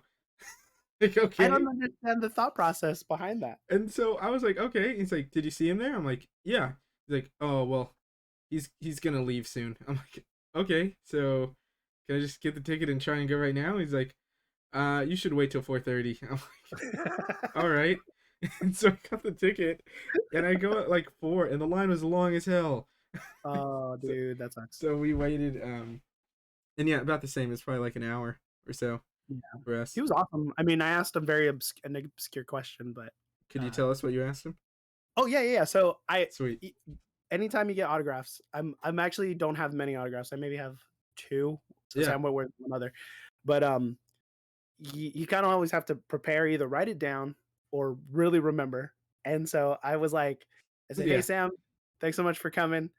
Like, I okay. don't understand the thought process behind that. And so I was like, okay. He's like, did you see him there? I'm like, yeah. He's like, oh well, he's gonna leave soon. I'm like, okay. So can I just get the ticket and try and go right now? He's like, you should wait till 4:30. I'm like, all right. And so I got the ticket, and I go at like 4, and the line was long as hell. Oh, So dude, that sucks. so we waited, and yeah, about the same. It's probably like an hour or so Yeah. for us. He was awesome. I mean, I asked him an obscure question, but Could you uh tell us what you asked him? oh yeah, yeah, yeah. So Sweet. anytime you get autographs, I'm actually don't have many autographs. I maybe have 2. So Yeah. Sam Witwer one other. But you kind of always have to prepare, either write it down or really remember. And so I was like, I said, "Hey Yeah. Sam, thanks so much for coming."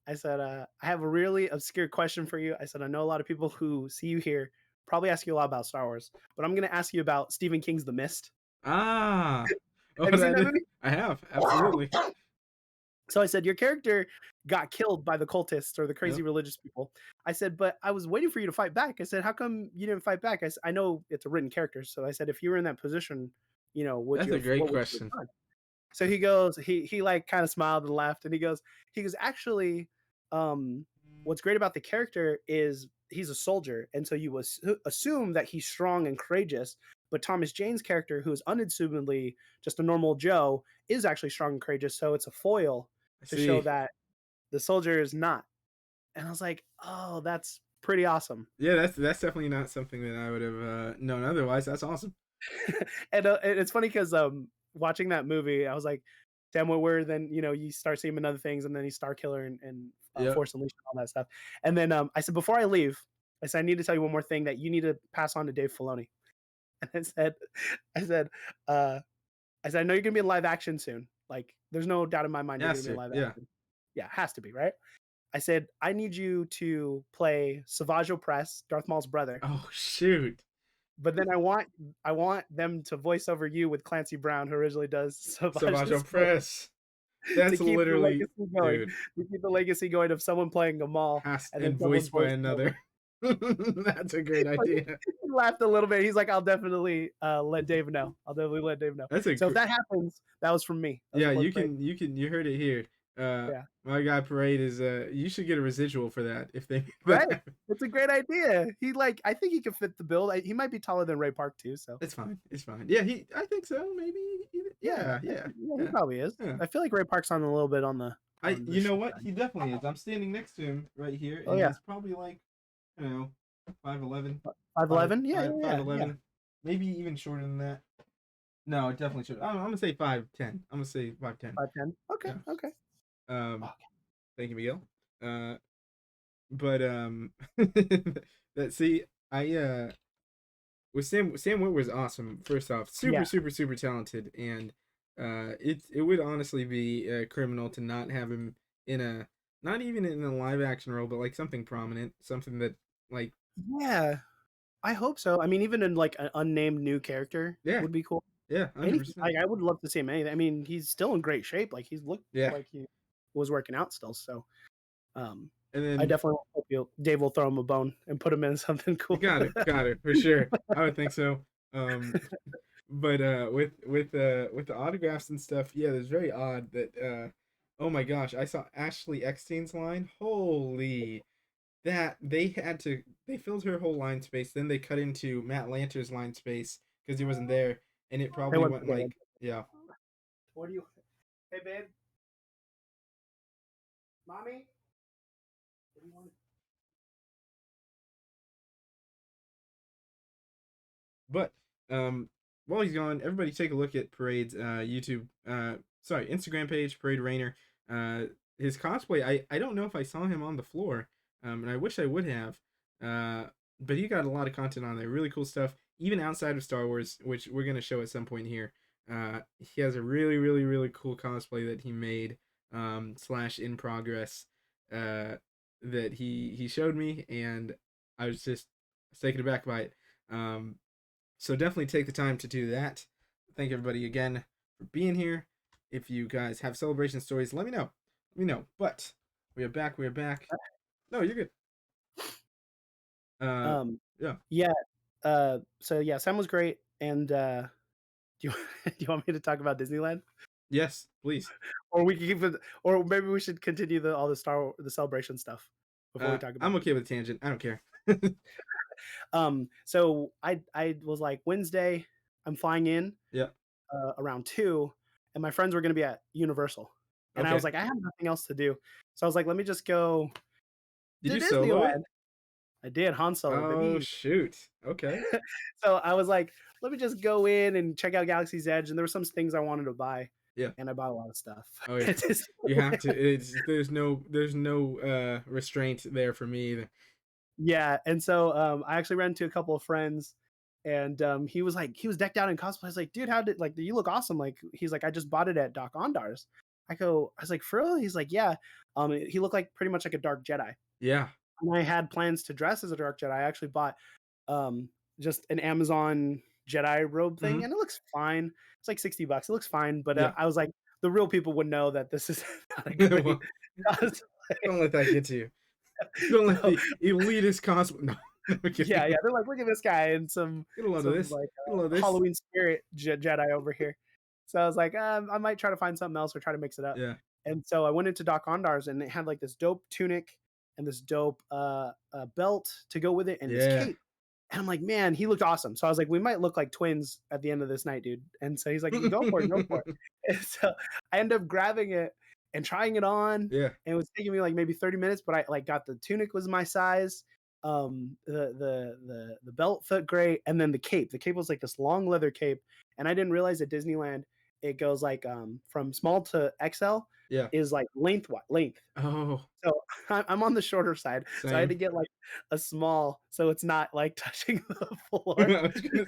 I said, "I have a really obscure question for you." I said, "I know a lot of people who see you here probably ask you a lot about Star Wars, but I'm going to ask you about Stephen King's The Mist." Ah. Oh, Have you seen that movie? I have absolutely. So I said, "Your character got killed by the cultists or the crazy Yep. religious people." I said, "But I was waiting for you to fight back." I said, "How come you didn't fight back?" I know it's a written character. So I said, "If you were in that position, would That's you a have, great what would you question. have done?" So he goes, he like kind of smiled and laughed, and he goes, actually, um, what's great about the character is he's a soldier, and so you assume that he's strong and courageous. But Thomas Jane's character, who is unassumedly just a normal Joe, is actually strong and courageous. So it's a foil I to show see. that the soldier is not. And I was like, oh, that's pretty awesome. Yeah, that's definitely not something that I would have known otherwise. That's awesome. And it's funny because watching that movie, I was like, damn, what were then you start seeing him in other things, and then he's Star Killer and Yep. Force Unleashed and all that stuff. And then I said, before I leave, I said, I need to tell you one more thing that you need to pass on to Dave Filoni. And I said, uh, I said, I know you're gonna be in live action soon. Like, there's no doubt in my mind you're gonna Yes, be in sir. live Yeah. action. Yeah, it has to be, right? I said, I need you to play Savage Opress, Darth Maul's brother, Oh shoot. but then I want them to voice over you with Clancy Brown, who originally does Savage Savage's voice, Press. to That's keep the literally, legacy going. dude. To keep the legacy going of someone playing a Maul Has and then and someone voiced by voicing over. another. That's a great Like, idea. he laughed a little bit. He's like, "I'll definitely let Dave know. I'll definitely let Dave know." That's a So if that happens, that was from me. That was a yeah. quote You from me. can you heard it here. Yeah, My guy Parade is you should get a residual for that if they make right. that. It's a great idea. I think he could fit the bill. He might be taller than Ray Park too. So It's fine. It's fine. Yeah, I think so. Maybe. yeah, Yeah, yeah, yeah, he yeah, probably is. yeah. I feel like Ray Park's on a little bit on the You know short what? side. He definitely is. I'm standing next to him right here, Oh and yeah, he's probably like, you know, 5'11", 5'11". Yeah, yeah, yeah, yeah. 5'11", maybe even shorter than that. No, it definitely should. I'm gonna say 5'10". I'm gonna say 5'10". 5'10". Okay, Yeah. okay. Um. Okay. Thank you, Miguel. Uh. But that see, I with Sam Witwer's awesome. First off, Yeah, super talented, and it would honestly be criminal to not have him in a not even in a live action role, but like something prominent, something that like yeah. I hope so. I mean, even in like an unnamed new character yeah would be cool. yeah hundred Anything. percent I would love to see him. Anything. I mean, he's still in great shape. Like he's looked yeah. like he was working out still. So, um, And I then definitely hope Dave will throw him a bone and put him in something you cool. got it for sure. I would think so. Um, but with the autographs and stuff, yeah, it's very odd that oh my gosh, I saw Ashley Eckstein's line. Holy, that they filled her whole line space, then they cut into Matt Lanter's line space because he wasn't there, and it They probably went went together. like yeah. What do you? Hey, babe, mommy. What do you want? But while he's gone, everybody take a look at Parade's YouTube sorry, Instagram page, ParadeReigner. Uh his cosplay, I don't know if I saw him on the floor. And I wish I would have. Uh but he got a lot of content on there, really cool stuff, even outside of Star Wars, which we're gonna show at some point here. He has a really cool cosplay that he made, slash in progress, uh that he showed me, and I was just taken aback by it. So definitely take the time to do that. Thank everybody again for being here. If you guys have celebration stories, let me know. Let me know. But we are back. We are back. No, you're good. Uh, Um, yeah. yeah. So yeah, Sam was great. And do you do you want me to talk about Disneyland, Yes, please. or we can keep it, or maybe we should continue all the celebration stuff before we talk about I'm it. okay with a tangent. I don't care. So I was like, Wednesday, I'm flying in Yeah. around 2, and my friends were going to be at Universal, and I was Okay. like, I have nothing else to do, so I was like, let me just go Did to you solo it? Disneyland. I did. Han Solo, Oh baby. shoot. Okay. So I was like, let me just go in and check out Galaxy's Edge, and there were some things I wanted to buy, Yeah. and I bought a lot of stuff. Oh yeah. It's You have to. It's there's no restraint there for me either. Yeah, and so I actually ran into a couple of friends, and he was decked out in cosplay. I was like, dude, how did like you look awesome? Like he's like, I just bought it at Doc Ondar's. I was like, for real? He's like, yeah. He looked like pretty much like a dark Jedi. Yeah. And I had plans to dress as a dark Jedi. I actually bought um just an Amazon Jedi robe thing, Hmm. and it looks fine. It's like $60. It looks fine, but Yeah. I was like, the real people would know that this is not a good Well, cosplay. don't let that get to you. Don't let So the elitist cosplay. No, no I'm yeah, kidding. yeah, they're like, look at this guy and Get a load of some this. like Get a load of this. Halloween spirit Jedi over here. So I was like, I might try to find something else or try to mix it up. Yeah. And so I went into Doc Ondar's and it had like this dope tunic and this dope belt to go with it and this Yeah. cape. And I'm like, man, he looked awesome. So I was like, we might look like twins at the end of this night, dude. And so he's like, go for it, go for it. And so I ended up grabbing it and trying it on. Yeah. And it was taking me like maybe 30 minutes, but I like got the tunic was my size. The belt fit great, and then the cape. The cape was like this long leather cape, and I didn't realize at Disneyland it goes like from small to XL Yeah. is like length. Oh, So I'm on the shorter side, so I had same. to get like a small, so it's not like touching the I floor. was gonna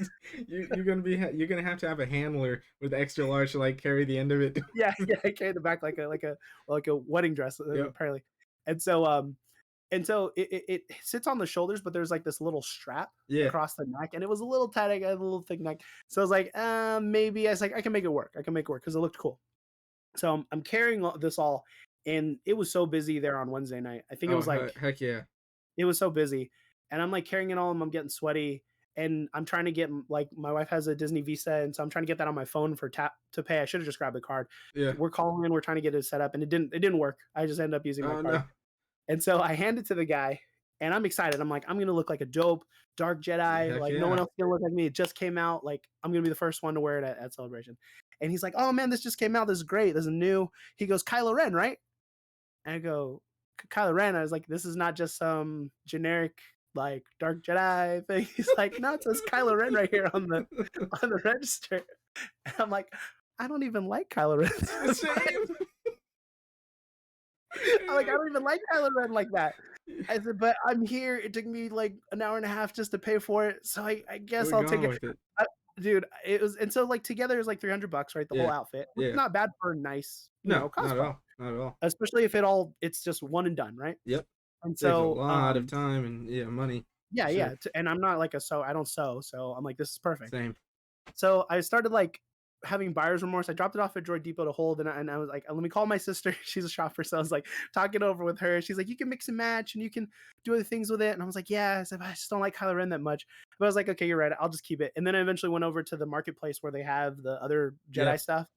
you're gonna be you're gonna have a handler with extra large to like carry the end of it. Yeah, yeah, I carried the back like a wedding dress Yep. apparently, and so it sits on the shoulders, but there's like this little strap Yeah. across the neck, and it was a little tight. I got a little thick neck, so I was like, maybe I was like, I can make it work. I can make it work because it looked cool. So I'm carrying this all, and it was so busy there on Wednesday night. I think it Oh, was like heck yeah. it was so busy, and I'm like carrying it all, and I'm getting sweaty, and I'm trying to get like my wife has a Disney Visa, and so I'm trying to get that on my phone for tap to pay. I should have just grabbed the card. Yeah. We're calling, we're trying to get it set up, and it didn't work. I just ended up using my Oh card. no. And so I hand it to the guy, and I'm excited. I'm like, I'm gonna look like a dope dark Jedi. Heck Like no one yeah. else gonna look like me. It just came out. Like I'm gonna be the first one to wear it at Celebration. And he's like, oh man, this just came out. This is great. This is new. He goes, Kylo Ren, right? And I go, Kylo Ren. I was like, this is not just some generic like dark Jedi thing. He's like, no, it says Kylo Ren right here on the register. And I'm like, I don't even like Kylo Ren. It's the same. I'm like, I don't even like Kylo Ren like that. I said, but I'm here. It took me like an hour and a half just to pay for it, so I guess We're I'll take going it. with it. I, dude, it was, and so like together is like $300, right? The whole Yeah. outfit, which is Yeah. not bad for a nice, No, not at cosplay, all. Not at all. especially if it's just one and done, right? Yep. And Saves a so, lot of time and yeah, money. yeah, Sure. yeah, and I'm not like a sew. I don't sew, so I'm like, this is perfect. Same. So I started like having buyer's remorse. I dropped it off at Droid Depot to hold, and I was like, let me call my sister. She's a shopper, so I was like talking over with her. She's like, you can mix and match, and you can do other things with it. And I was like, yeah. I said, I just don't like Kylo Ren that much. But I was like, okay, you're right. I'll just keep it. And then I eventually went over to the marketplace where they have the other Yeah. Jedi stuff.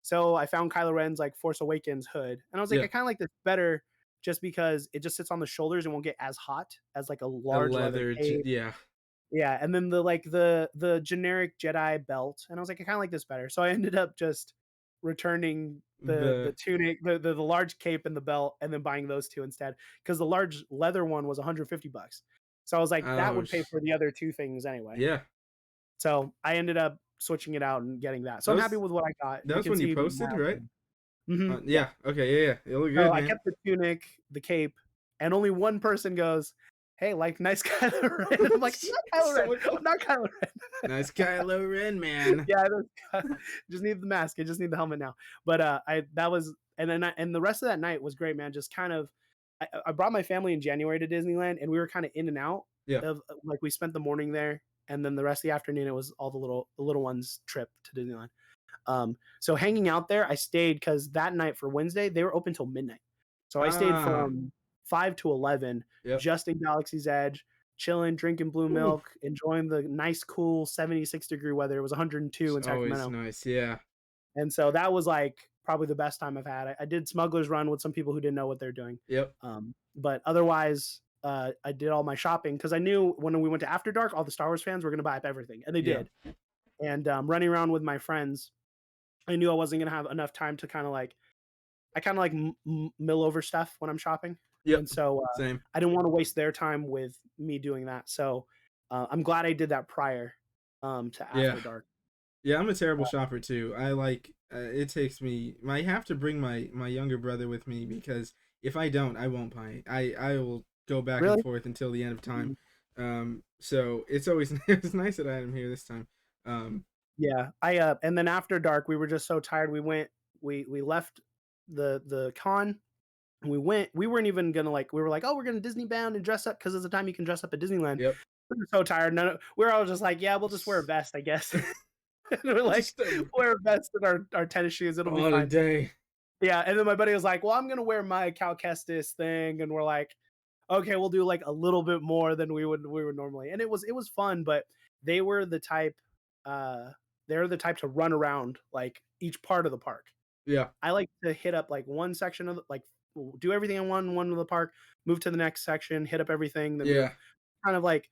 So I found Kylo Ren's like Force Awakens hood, and I was like, Yeah. I kind of like this better, just because it just sits on the shoulders and won't get as hot as like a A large leather leather. cape. Yeah. Yeah, and then the generic Jedi belt, and I was like, I kind of like this better. So I ended up just returning the The tunic, the large cape and the belt, and then buying those two instead because the large leather one was $150. So I was like, that oh would pay for the other two things anyway. yeah. So I ended up switching it out and getting that. So That I'm happy was with what I got. that You was can when you see posted, right? yeah. Yeah. Okay. Yeah. Yeah. It looked So good, I man. kept the tunic, the cape, and only one person goes, "Hey, like nice Kylo Ren." And I'm like, "I'm not Kylo Ren. Someone I'm not Kylo Ren." Nice Kylo Ren, man. Yeah, just need the mask. I just need the helmet now. But I that was and the rest of that night was great, man. Just kind of I brought my family in January to Disneyland, and we were kind of in and out Yeah. of like we spent the morning there, and then the rest of the afternoon it was all the little ones trip to Disneyland. So hanging out there, I stayed because that night for Wednesday they were open till midnight. So I stayed Ah. from 5 to 11 Yep. just in Galaxy's Edge, chilling, drinking blue Ooh. milk, enjoying the nice, cool 76-degree weather. It was 102 in It's always Sacramento. nice. Yeah. And so that was like probably the best time I've had. I did Smuggler's Run with some people who didn't know what they're doing. Yep. But otherwise, I did all my shopping because I knew when we went to After Dark, all the Star Wars fans were going to buy up everything. And they Yeah. did. And running around with my friends, I knew I wasn't going to have enough time to kind of like, I kind of like mill over stuff when I'm shopping. Yep. And so Same. I didn't want to waste their time with me doing that. So I'm glad I did that prior to Yeah. After Dark. Yeah, I'm a terrible shopper too. I like it takes me. I have to bring my younger brother with me because if I don't, I won't buy it. I will go back Really? and forth until the end of time. So it's always it was nice that I had him here this time. Um, Yeah, and then after dark, we were just so tired. We left the con. And we weren't even gonna like, we were like, oh, we're gonna Disney bound and dress up because it's the time you can dress up at Disneyland. yep. We were so tired. We were all just like, yeah, we'll just wear a vest, I guess. And we're like, Just wear a vest and our tennis shoes. It'll be on a fine. day. Yeah. And then my buddy was like, well, I'm gonna wear my Cal Kestis thing, and we're like, okay, we'll do like a little bit more than we would normally. And it was fun, but they were the type uh they're the type to run around like each part of the park. Yeah, I like to hit up like one section of the, like do everything in one of the park, move to the next section, hit up everything, then move. yeah. Kind of like,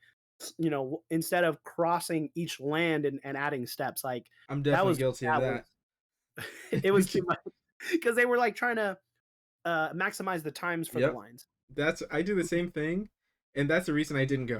instead of crossing each land and adding steps, like I'm that definitely was guilty of that was that. it was too much because they were like trying to maximize the times for the Yep. lines. That's I do the same thing, and that's the reason I didn't go.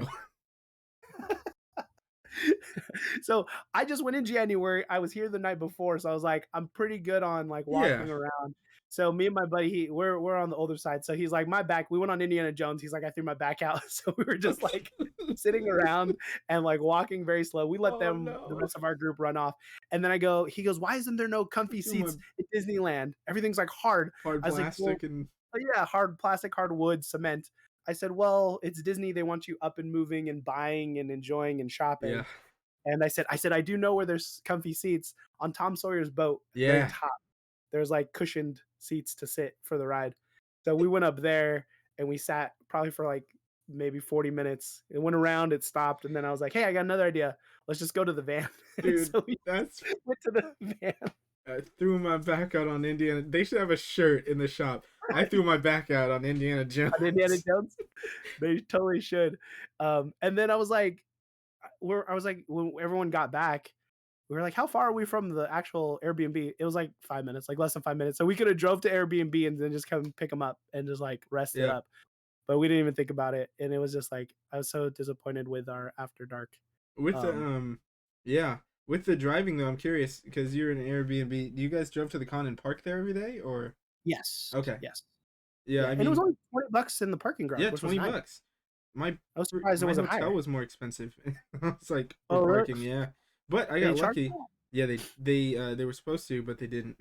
So I just went in January. I was here the night before, so I was like, I'm pretty good on like Yeah, walking around. So me and my buddy, we're on the older side. So he's like, my back. We went on Indiana Jones. He's like, I threw my back out. So we were just like sitting around and like walking very slow. We let oh the no. rest of our group run off. And then he goes, why isn't there no I comfy threw my seats at Disneyland? Everything's like hard. hard I was like, well, plastic and yeah, hard plastic, hard wood, cement. I said, well, it's Disney. They want you up and moving and buying and enjoying and yeah, shopping. And I said, I do know where there's comfy seats on Tom Sawyer's boat, very yeah, top. There's like cushioned seats to sit for the ride. So we went up there and we sat probably for like maybe 40 minutes. It went around, it stopped, and then I was like, hey, I got another idea. Let's just go to the van. And dude. so we That's went to the van. I threw my back out on Indiana. They should have a shirt in the shop. I threw my back out on Indiana On Indiana Jones. Jones. They totally should. And then I was like, when everyone got back, we were like, how far are we from the actual Airbnb? It was like 5 minutes, like less than 5 minutes. So we could have drove to Airbnb and then just come pick them up and just like rest it Yeah, up. But we didn't even think about it. And it was just like, I was so disappointed with our after dark. with the Um, yeah, with the driving though, I'm curious because you're in an Airbnb. Do you guys drove to the con and park there every day, or yes. okay? Yes. Yeah, Yeah. I And it was mean, only $20 in the parking garage, yeah, which was 20 nice. bucks. My I was surprised it my wasn't hotel higher. was more expensive. I was like for Oh, really? parking, yeah. But I They got charged lucky. that? Yeah, they were supposed to, but they didn't.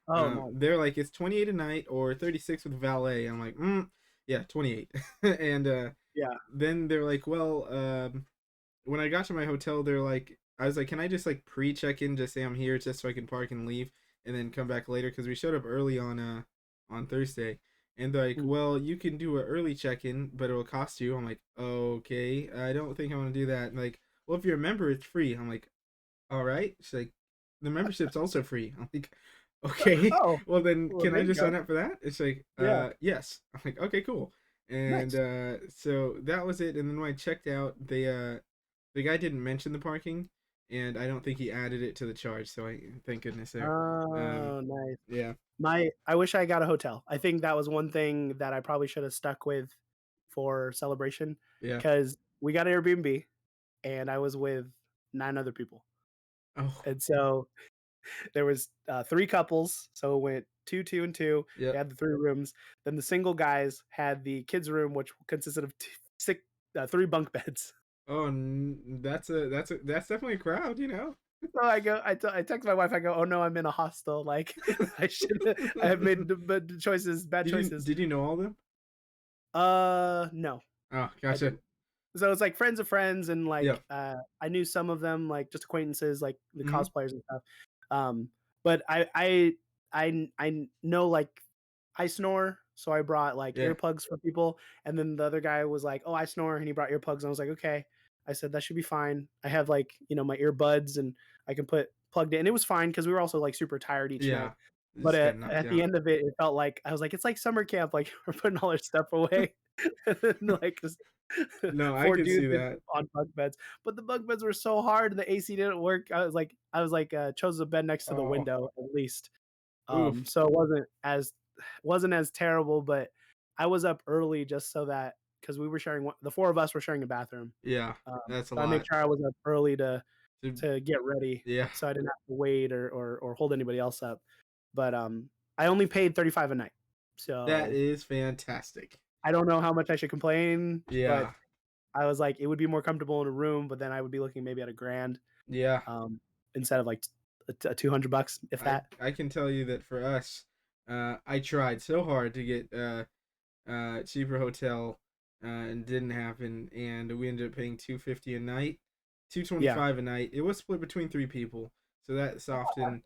Oh, no. They're like it's 28 a night or 36 with valet. I'm like, yeah, 28. And Yeah. then they're like, well, when I got to my hotel, they're like, I was like, can I just like pre-check in, just say I'm here, just so I can park and leave, and then come back later because we showed up early on Thursday, and they're like, Mm. well, you can do an early check-in, but it'll cost you. I'm like, okay, I don't think I want to do that. And like, well, if you're a member, it's free. I'm like, all right. She's like, the membership's also free. I'm like, okay, Oh, well then well, can there I you just go. sign up for that? It's like, Yeah. yes. I'm like, okay, cool. And Nice. so that was it. And then when I checked out, the guy didn't mention the parking, and I don't think he added it to the charge. So I thank goodness there. Um, Oh, nice. yeah, I wish I got a hotel. I think that was one thing that I probably should have stuck with for celebration yeah. because we got an Airbnb and I was with 9 other people. Oh, And so there was 3 couples, so it went 2, 2, and 2. They yep. had the 3 rooms. Then the single guys had the kids' room, which consisted of 3 bunk beds. Oh, that's definitely a crowd, you know. So I text my wife. I go, "Oh no, I'm in a hostel. Like I have made bad choices." Did you know all of them? No, Oh, I gotcha. didn't. So it's like friends of friends, and Yep. like I knew some of them, like just acquaintances, like the Mm-hmm. cosplayers and stuff. Um, but I know like I snore, so I brought like Yeah. earplugs for people, and then the other guy was like, "Oh, I snore," and he brought earplugs, and I was like, "Okay." I said that should be fine. I have like my earbuds, and I can put plugged in. It was fine because we were also like super tired each night. Yeah. But Just got knocked at the out. end of it, it felt like I was like, it's like summer camp. Like we're putting all our stuff away, and then like just No, I 4 could see dudes that. on bunk beds. But the bunk beds were so hard and the AC didn't work. I was like, chose a bed next to the Oh, window at least. oof. So it wasn't as terrible, but I was up early just so that because we were sharing the 4 of us were sharing a bathroom. Yeah, that's a So I made lot. sure I was up early to To- get ready Yeah, so I didn't have to wait or hold anybody else up. But I only paid 35 a night. that So is fantastic. I don't know how much I should complain, but Yeah, I was like, it would be more comfortable in a room, but then I would be looking maybe at a grand, Yeah. um, instead of like 200 bucks, if that. I can tell you that for us, I tried so hard to get cheaper hotel, and didn't happen, and we ended up paying 250 a night, Yeah. 225 a night. It was split between three people, so that softened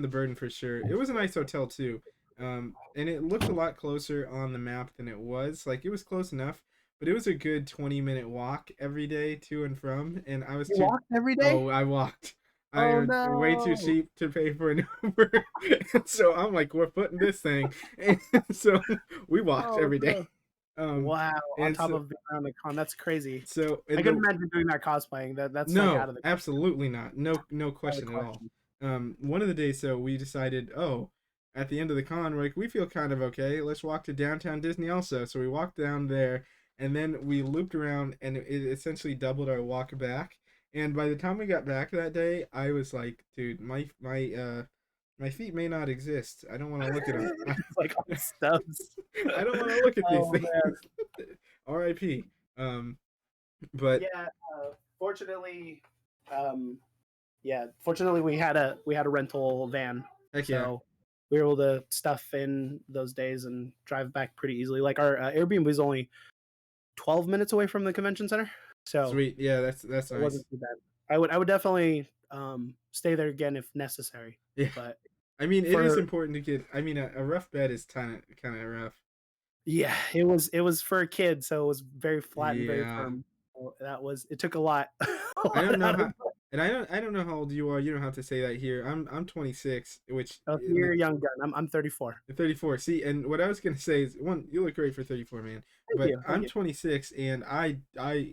the burden for sure. It was a nice hotel too, and it looked a lot closer on the map than it was. Like it was close enough, but it was a good 20-minute walk every day to and from, and I was You too. walked every day? Oh, I walked. I Oh was way too no. cheap to pay for an Uber, so I'm like, we're footing this thing, and so we walked Oh every day. no. Um, Wow, on and top so, of being around the con, that's crazy. I and couldn't the imagine doing that cosplaying. That's like out no, of the absolutely not. No, no out of the question at all. question. One of the days, so we decided, oh, at the end of the con, we're like, we feel kind of okay. Let's walk to downtown Disney also. So we walked down there, and then we looped around, and it essentially doubled our walk back. And by the time we got back that day, I was like, dude, my feet may not exist. I don't want to look at them. It's like on stubs. I don't want to look at these Oh man. things. R.I.P. But Yeah, fortunately, um, yeah, fortunately we had a rental van, heck yeah, so we were able to stuff in those days and drive back pretty easily. Like our Airbnb was only 12 minutes away from the convention center, so sweet. Yeah, that's it nice. wasn't too bad. I would definitely stay there again if necessary, Yeah, but I mean, it is for important to get. I mean, a rough bed is kind of rough. yeah, it was for a kid, so it was very flat and very Yeah, firm. So it took a lot, a I don't lot know out of. how, and I don't know how old you are. You don't have to say that here. I'm 26, which Oh, so you're a young gun. I'm 34. 34. See, and what I was gonna say is, one, you look great for 34, man. Thank But you, thank I'm you. 26, and I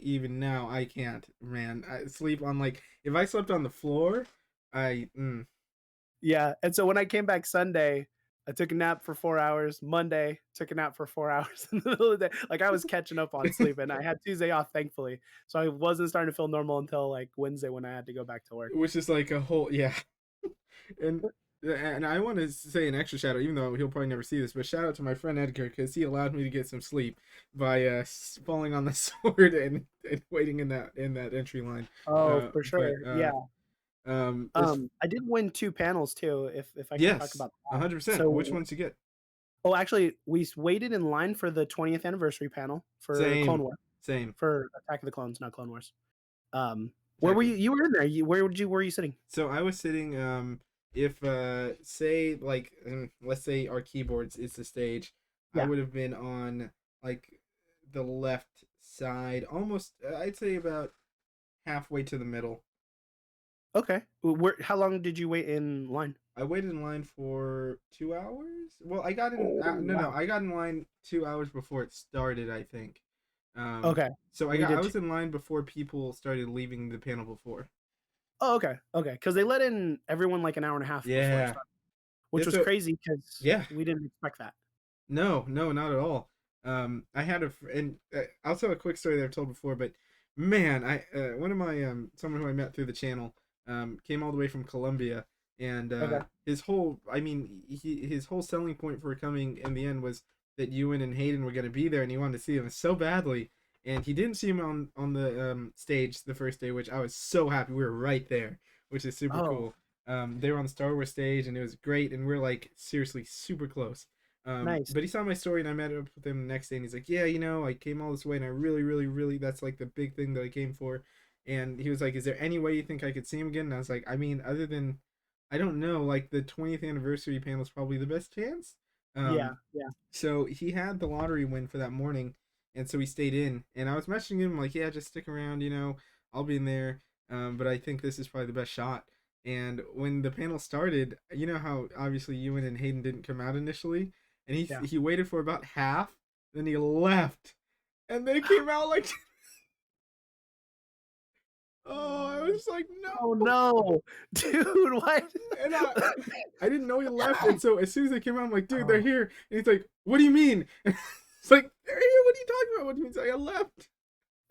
even now I can't, man. I sleep on like if I slept on the floor, I Yeah, and so when I came back Sunday, I took a nap for 4 hours. Monday, took a nap for 4 hours in the middle of the day. Like, I was catching up on sleep, and I had Tuesday off, thankfully, so I wasn't starting to feel normal until, like, Wednesday when I had to go back to work. which is like a whole yeah. And I want to say an extra shout out, even though he'll probably never see this, but shout out to my friend Edgar because he allowed me to get some sleep by falling on the sword and waiting in that entry line. Oh, Uh, for but sure, yeah. it's I did win 2 panels too, if I can talk yes, about that. 100%. Which So ones you get? actually, waited in line for the 20th anniversary panel for Clone Same, Wars, same. for Attack of the Clones, not Clone Wars. Where were Exactly. you? You were in there. Where were you sitting? So I was sitting. If say like let's say our keyboards is the stage, I Yeah. would have been on like the left side, almost. I'd say about halfway to the middle. Okay. Where how long did you wait in line? I waited in line for 2 hours. Well, I got in. Oh, No, wow. I got in line 2 hours before it started. I think. Okay. So We I did too. was in line before people started leaving the panel before. Oh, okay. Okay. Because they let in everyone like an hour and a half before it Yeah. started, Yeah. which was So crazy because yeah. we didn't expect that. No, no, not at all. I had and I'll tell a quick story that I've told before, but man, I one of my someone who I met through the channel came all the way from Colombia, and Okay. his whole, I mean, his whole selling point for coming in the end was that Ewan and Hayden were going to be there, and he wanted to see them so badly, and he didn't see him on the stage the first day, which I was so happy. We were right there, which is super Oh, cool. They were on the Star Wars stage, and it was great, and we're like seriously super close. nice. But he saw my story and I met up with him the next day and he's like, yeah, you know, I came all this way and I really, really, really, that's like the big thing that I came for. And he was like, is there any way you think I could see him again? And I was like, I mean, other than, I don't know, like the 20th anniversary panel is probably the best chance. Yeah. Um, Yeah. so he had the lottery win for that morning. And so he stayed in. And I was messaging him like, yeah, just stick around, you know, I'll be in there. But I think this is probably the best shot. And when the panel started, you know how obviously Ewan and Hayden didn't come out initially? And Yeah. he waited for about half, then he left, and they came out like, oh, I was like, Oh no, no, dude! What? and I didn't know he left, and so as soon as they came out, I'm like, dude, they're Oh. here, and he's like, what do you mean? And it's like, they're here. What are you talking about? What do you mean? I left.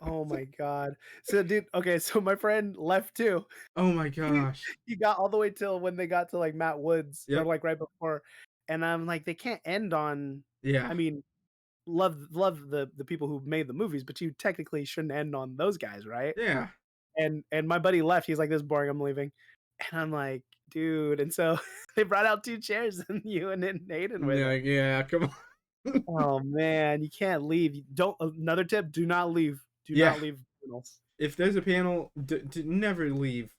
Oh It's like, my god. So, dude, okay, so my friend left too. oh my He gosh, he got all the way till when they got to, like, Matt Woods, or, yep, like, right before, and I'm like, "They can't end on." yeah, I mean, love the people who made the movies, but you technically shouldn't end on those guys, right? Yeah. And my buddy left. He's like, "This is boring. I'm leaving." And I'm like, "Dude." And so they brought out 2 chairs and you and then Hayden were No, there. yeah, come on. Oh man, you can't leave. You don't another tip, do not leave. Do Yeah. not leave panels. If there's a panel, never leave.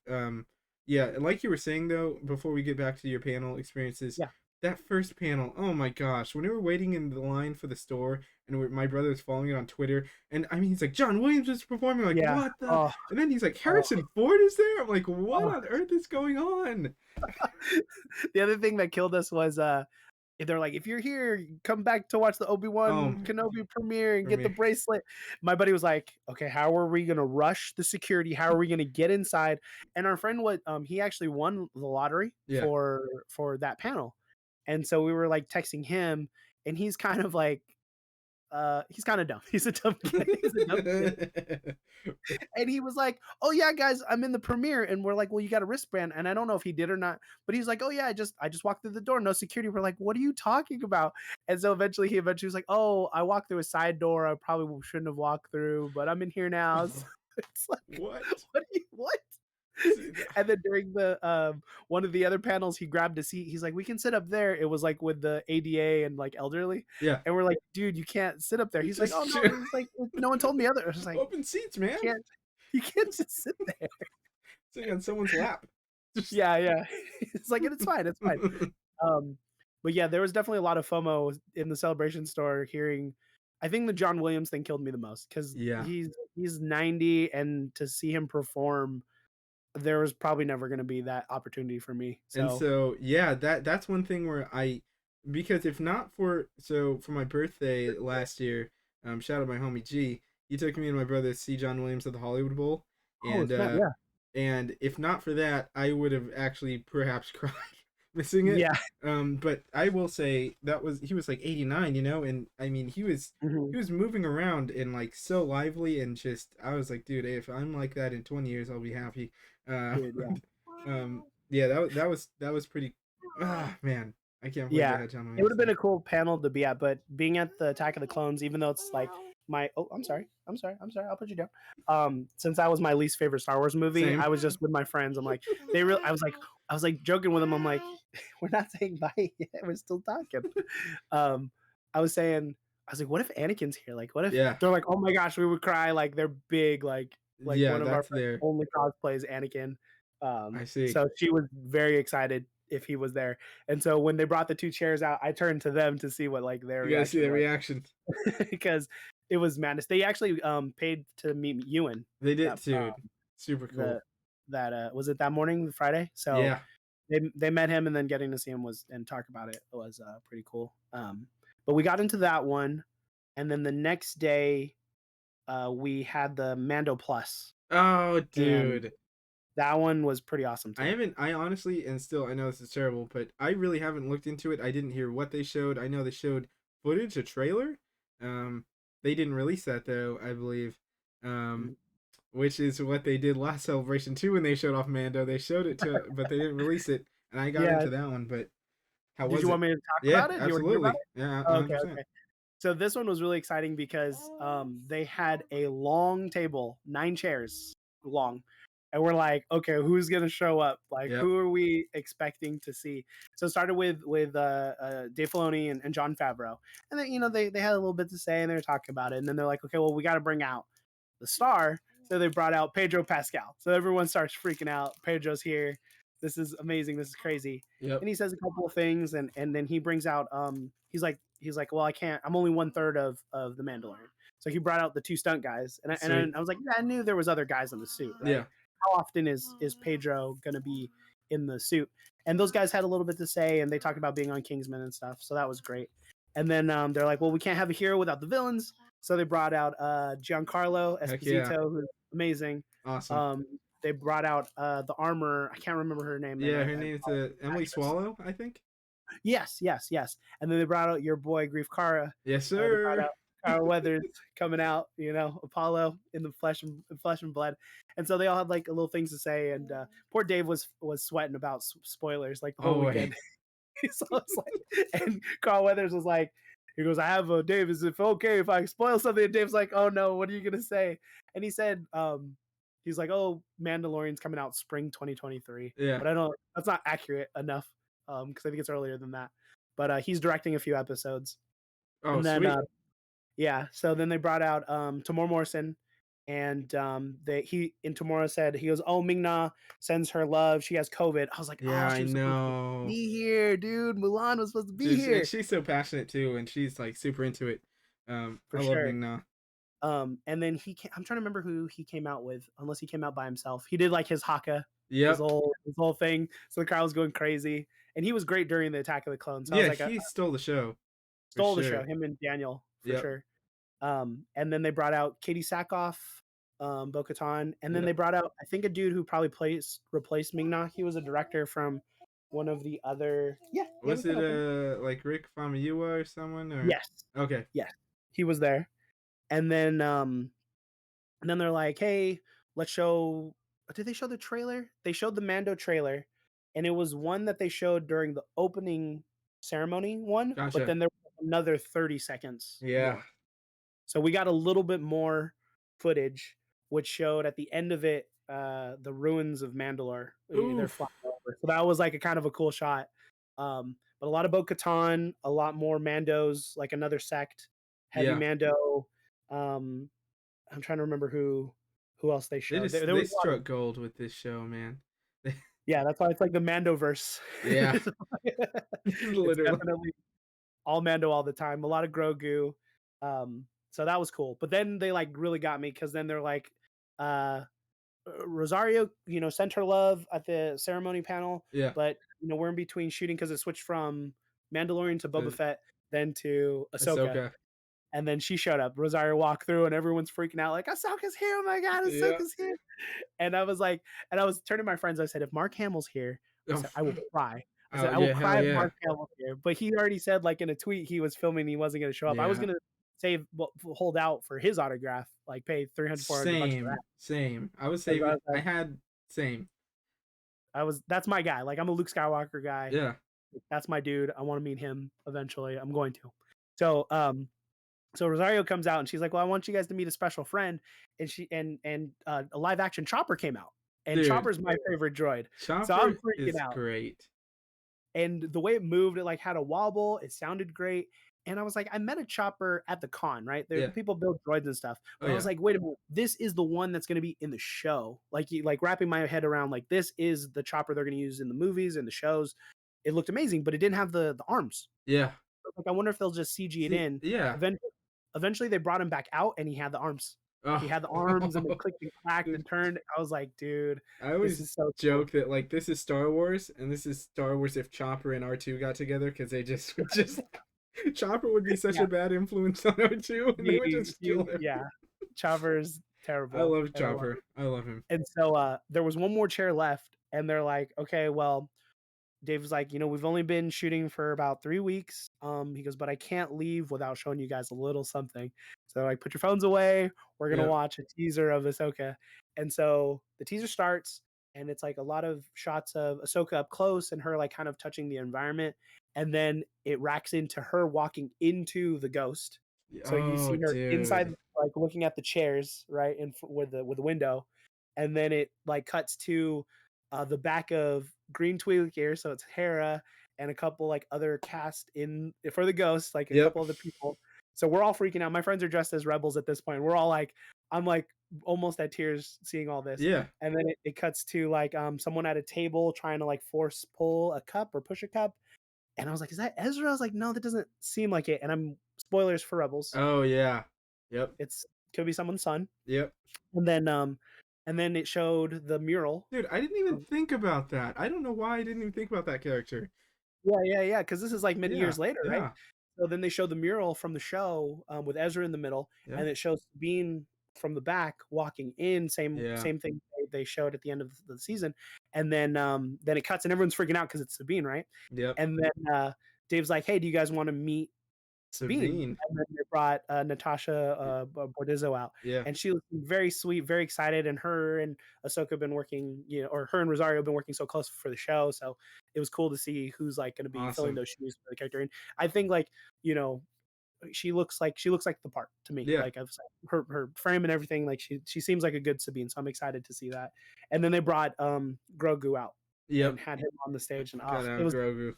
Yeah, like you were saying though, before we get back to your panel experiences, Yeah. that first panel, oh my gosh, when we were waiting in the line for the store, and my brother was following it on Twitter, and I mean, he's like, John Williams is performing, like, Yeah. what the? Oh, And then he's like, oh, Harrison Ford is there? I'm like, what oh. on earth is going on? The other thing that killed us was they're like, if you're here, come back to watch the Oh Obi-Wan my god, Kenobi premiere and for get the me. bracelet. My buddy was like, okay, how are we gonna rush the security? How are we gonna get inside? And our friend was he actually won the lottery Yeah. for that panel. And so we were like texting him, and he's kind of dumb. He's a dumb kid. He's a dumb kid. And he was like, "Oh yeah, guys, I'm in the premiere." And we're like, "Well, you got a wristband." And I don't know if he did or not, but he's like, "Oh yeah, I just walked through the door, no security." We're like, "What are you talking about?" And so eventually was like, "Oh, I walked through a side door. I probably shouldn't have walked through, but I'm in here now." So Oh, it's like, what? what? See, And then during the one of the other panels, he grabbed a seat. He's like, "We can sit up there." It was like with the ADA and like elderly, yeah, and we're like, "Dude, you can't sit up there." it's He's like, "Oh just no," he's like, "No one told me other." I was like, open seats, man. "Can't you can't just sit there." Sitting on someone's lap. Just Yeah, yeah. It's like, it's fine, it's fine. Um, but yeah, there was definitely a lot of FOMO in the Celebration store hearing. I think the John Williams thing killed me the most because yeah. he's 90, and to see him perform, there was probably never gonna be that opportunity for me. And So so yeah, that's one thing where because if not for for my birthday last year, shout out my homie G, he took me and my brother to see John Williams at the Hollywood Bowl, oh, and snap, yeah. if not for that, I would have actually perhaps cried missing it. Yeah. But I will say he was like 89, and I mean Mhm. he was moving around and like so lively and just I was like, dude, if I'm like that in 20 years, I'll be happy. Dude, yeah. Yeah, that was pretty. Ah, man, I can't believe they Yeah, had John it would Williams have been there. a cool panel to be at, but being at the Attack of the Clones, even though it's like I'm sorry, I'll put you down. Since that was my least favorite Star Wars movie, Same. I was just with my friends. I'm like, I was like joking with them. I'm like, we're not saying bye yet. We're still talking. Um, I was saying, I was like, what if Anakin's here? Like, what if Yeah, they're like, oh my gosh, we would cry. Like they're big. Like yeah, one of our that's friends there. only cosplays Anakin. I see. So she was very excited if he was there. And so when they brought the 2 chairs out, I turned to them to see what, like, their You gotta see reaction the was reaction. because it was madness. They actually, paid to meet Ewan They did, that, dude. Super the cool. was it that morning, Friday? So Yeah. they met him, and then getting to see him was and talk about it was, pretty cool. But we got into that one, and then the next day, we had the Mando Plus, Oh, and dude. that one was pretty awesome I too. haven't. I honestly, and still, I know this is terrible, but I really haven't looked into it. I didn't hear what they showed. I know they showed footage, a trailer. Um, they didn't release that though, I believe. Um, Mhm. which is what they did last celebration too when they showed off Mando. They showed it to, but they didn't release it, and I got Yeah. into that one. But how Did you was it? want me to talk Yeah, about it? Do you wanna hear about absolutely. it? Yeah, Oh, okay, 100%. okay. So this one was really exciting because they had a long table, 9 chairs long. And we're like, okay, who's gonna show up? Like, Yep. who are we expecting to see? So it started with Dave Filoni and John Favreau, and then they had a little bit to say and they were talking about it, and then they're like, okay, well we got to bring out the star. So they brought out Pedro Pascal. So everyone starts freaking out. Pedro's here. This is amazing. This is crazy. Yep. And he says a couple of things, and then he brings out he's like, well, I can't. I'm only 1/3 of the Mandalorian. So he brought out the 2 stunt guys, and Sweet. I was like, yeah, I knew there was other guys in the suit, right? Yeah. How often is Pedro gonna be in the suit? And those guys had a little bit to say, and they talked about being on Kingsman and stuff. So that was great. And then they're like, well, we can't have a hero without the villains. So they brought out Giancarlo Heck yeah. Esposito, who's amazing. Awesome. Um, they brought out the armor. I can't remember her name, and Yeah, I her name's Emily actress. Swallow, I think. Yes, yes, yes. And then they brought out your boy Grief Kara. Yes, They brought sir. out Carl Weathers coming out, Apollo in the flesh and blood. And so they all had like little things to say. And poor Dave was sweating about spoilers like the whole Oh wait. weekend. So it's like, and Carl Weathers was like, He goes, "I have a Dave. Is it okay if I spoil something?" And Dave's like, "Oh no, what are you gonna say?" And he said, he's like, "Oh, Mandalorian's coming out spring 2023," Yeah. but I don't. That's not accurate enough because I think it's earlier than that. But he's directing a few episodes, Oh, and then sweet. yeah, so then they brought out Tamora Morrison, and they he and Tamora said he goes, "Oh, Ming-Na sends her love. She has COVID." I was like, Yeah, "Oh, I she was supposed to know. be here, dude. Mulan was supposed to be Dude, and here she's so passionate too, and she's like super into it. for I love sure." Ming Na. And then I'm trying to remember who he came out with, unless he came out by himself. He did like his haka, Yep. his whole thing. So the crowd was going crazy, and he was great during the Attack of the Clones. So I was Yeah, like, he stole the show for stole the show. sure. Him and Daniel for Yep. sure. And then they brought out Katie Sackhoff, Bo-Katan, and then they Yep. brought out I think a dude who probably replaced Ming-Na. He was a director from one of the other. Yeah, yeah, we Was can it open. like Rick Famuyiwa or someone or? Yes, Okay. yes, he was there. And then they're like, "Hey, let's show." Did they show the trailer? They showed the Mando trailer, and it was one that they showed during the opening ceremony one, but Gotcha. then there was another 30 seconds Yeah. more. So we got a little bit more footage, which showed at the end of it the ruins of Mandalore. They're flying Oof. over, so that was like a kind of a cool shot. But a lot of Bo-Katan, a lot more Mandos, like another sect, heavy Yeah. Mando. Um, I'm trying to remember who else they They showed. just There they was a lot of struck gold with this show, man. yeah. That's why it's like the Mandoverse. Yeah. It's Literally. definitely all Mando all the time. A lot of Grogu. So that was cool. But then they like really got me because then they're like, uh, Rosario, sent her love at the ceremony panel, Yeah. but we're in between shooting because it switched from Mandalorian to Boba Uh, Fett, then to Ahsoka, Ahsoka. and then she showed up. Rosario walked through, and everyone's freaking out like, "Ahsoka's here! Oh my god, Yeah. Ahsoka's here!" And I was like, and I was turning to my friends. I said, "If Mark Hamill's here," I Oh, said, "I will cry." I oh said, "I will yeah, hell cry if yeah. Mark Hamill's here." But he already said, like in a tweet, he was filming. He wasn't going to show up. I was Yeah. going to save, well, hold out for his autograph, like pay 300, $400 for that. Same. Same. I was 'Cause I saving. was I like, had same. that's my guy. Like I'm a Luke Skywalker guy. Yeah. That's my dude. I want to meet him eventually. I'm going to. So, so Rosario comes out and she's like, "Well, I want you guys to meet a special friend." And a live action Chopper came out, and Dude, Chopper's my favorite droid. So I'm Chopper freaking is out. great. And the way it moved, it like had a wobble. It sounded great. And I was like, I met a Chopper at the con, right? There, Yeah. people build droids and stuff. Oh But I was yeah. like, wait a minute, this is the one that's going to be in the show. Like wrapping my head around, like this is the Chopper they're going to use in the movies and the shows. It looked amazing, but it didn't have the arms. Yeah. Like I wonder if they'll just CG it See, in. yeah. Eventually, they brought him back out, and he had the arms. He Oh, had the arms, and they clicked and clacked dude. and turned. I was like, dude, I this always is so cool. joke that like this is Star Wars and this is Star Wars if Chopper and R2 got together because they just would just Chopper would be such Yeah, a bad influence on R2 and they would just kill him. yeah. Chopper's I terrible, love and I love Chopper. I love him. it. And so there was one more chair left, and they're like, okay, well, Dave was like, we've only been shooting for about 3 weeks. He goes, but I can't leave without showing you guys a little something. So like, put your phones away. We're gonna Yeah. watch a teaser of Ahsoka. And so the teaser starts, and it's like a lot of shots of Ahsoka up close and her like kind of touching the environment. And then it racks into her walking into the ghost. So you Oh, see her inside, dude. like looking at the chairs, right, with the window, and then it like cuts to the back of Green Twig here, so it's Hera and a couple like other cast in for the ghosts, like a Yep. couple other people. So we're all freaking out. My friends are dressed as rebels at this point. We're all like, I'm like almost at tears seeing all this. Yeah. And then it cuts to like someone at a table trying to like force pull a cup or push a cup. And I was like, is that Ezra? I was like, no, that doesn't seem like it. And I'm spoilers for Rebels. Oh yeah. Yep. It's could be someone's son. Yep. And then it showed the mural. Dude, I didn't even think about that. I don't know why I didn't even think about that character. Yeah. Because this is like many Yeah. years later, right? Yeah. So then they showed the mural from the show with Ezra in the middle, Yeah. and it shows Sabine from the back walking in. Same Yeah. same thing they showed at the end of the season, and then it cuts and everyone's freaking out because it's Sabine, right? Yep. And then Dave's like, "Hey, do you guys want to meet Sabine?" Sabine. And then they brought Natasha Bordizzo out, Yeah. and she was very sweet, very excited. And her and Ahsoka have been working, or her and Rosario have been working so close for the show. So it was cool to see who's like going to be filling Awesome. those shoes for the character. And I think like you know she looks like the part to me. Yeah. Like I've her frame and everything. Like she seems like a good Sabine, so I'm excited to see that. And then they brought Grogu out Yep. and had him on the I stage, and forgot it about was Grogu.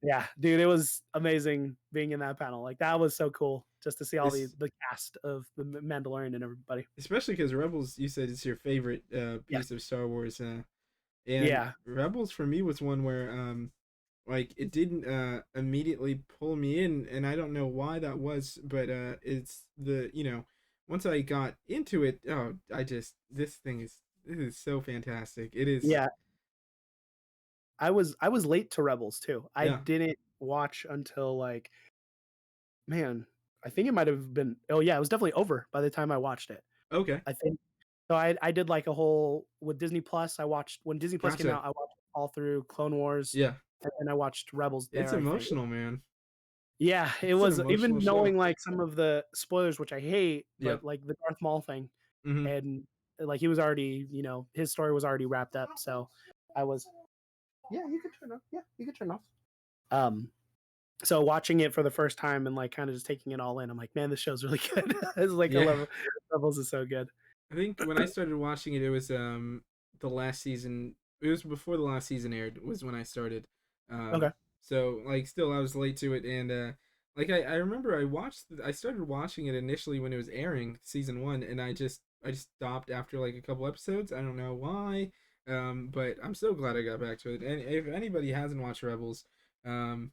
yeah, dude, it was amazing being in that panel. Like that was so cool just to see all It's the cast of the Mandalorian and everybody. especially because Rebels, you said it's your favorite Yes. piece of Star Wars, and Yeah. Rebels for me was one where like it didn't immediately pull me in, and I don't know why that was, but it's the once I got into it, oh, I just this is so fantastic. It is. Yeah. I was late to Rebels too. I Yeah. didn't watch until like man, I think it might have been oh yeah, it was definitely over by the time I watched it. Okay. I think so I did like a whole with Disney Plus, I watched when Disney Plus came Gotcha. out, I watched all through Clone Wars, Yeah. and then I watched Rebels It's there, I think. emotional, man. Yeah, it It's an was emotional even show. knowing, like, some of the spoilers, which I hate, Yeah. but, like, the Darth Maul thing, Mm-hmm. and, like, he was already his story was already wrapped up, so I was yeah, you could turn off. Yeah, you could turn off. Um, so watching it for the first time and, like, kinda just taking it all in, I'm like, "Man, this show's really good." It's like, I Yeah. love it. Rebels is so good. I think when I started watching it, it was the last season. It was before the last season aired. Was when I started. Okay. So like still I was late to it, and like I remember I started watching it initially when it was airing season one, and I just stopped after like a couple episodes. I don't know why. But I'm so glad I got back to it. And if anybody hasn't watched Rebels, um,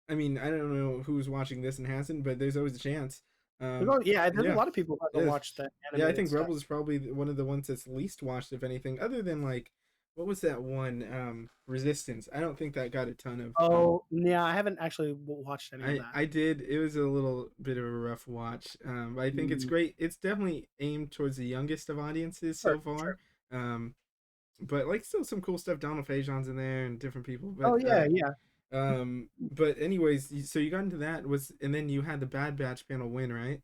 I mean I don't know who's watching this and hasn't, but there's always a chance. Yeah, there's a Yeah. lot of people who haven't Yes. watched the Yeah, I animated think stuff. Rebels is probably one of the ones that's least watched, if anything, other than like, what was that one? Resistance. I don't think that got a ton of. Oh, yeah, I haven't actually watched any of that. I did. It was a little bit of a rough watch. But I think it's Mm, great. It's definitely aimed towards the youngest of audiences sure, so sure. far. Um, but like still some cool stuff. Donald Faison's in there and different people. Oh, yeah, yeah. But anyways, so you got into that and then you had the Bad Batch panel win, right?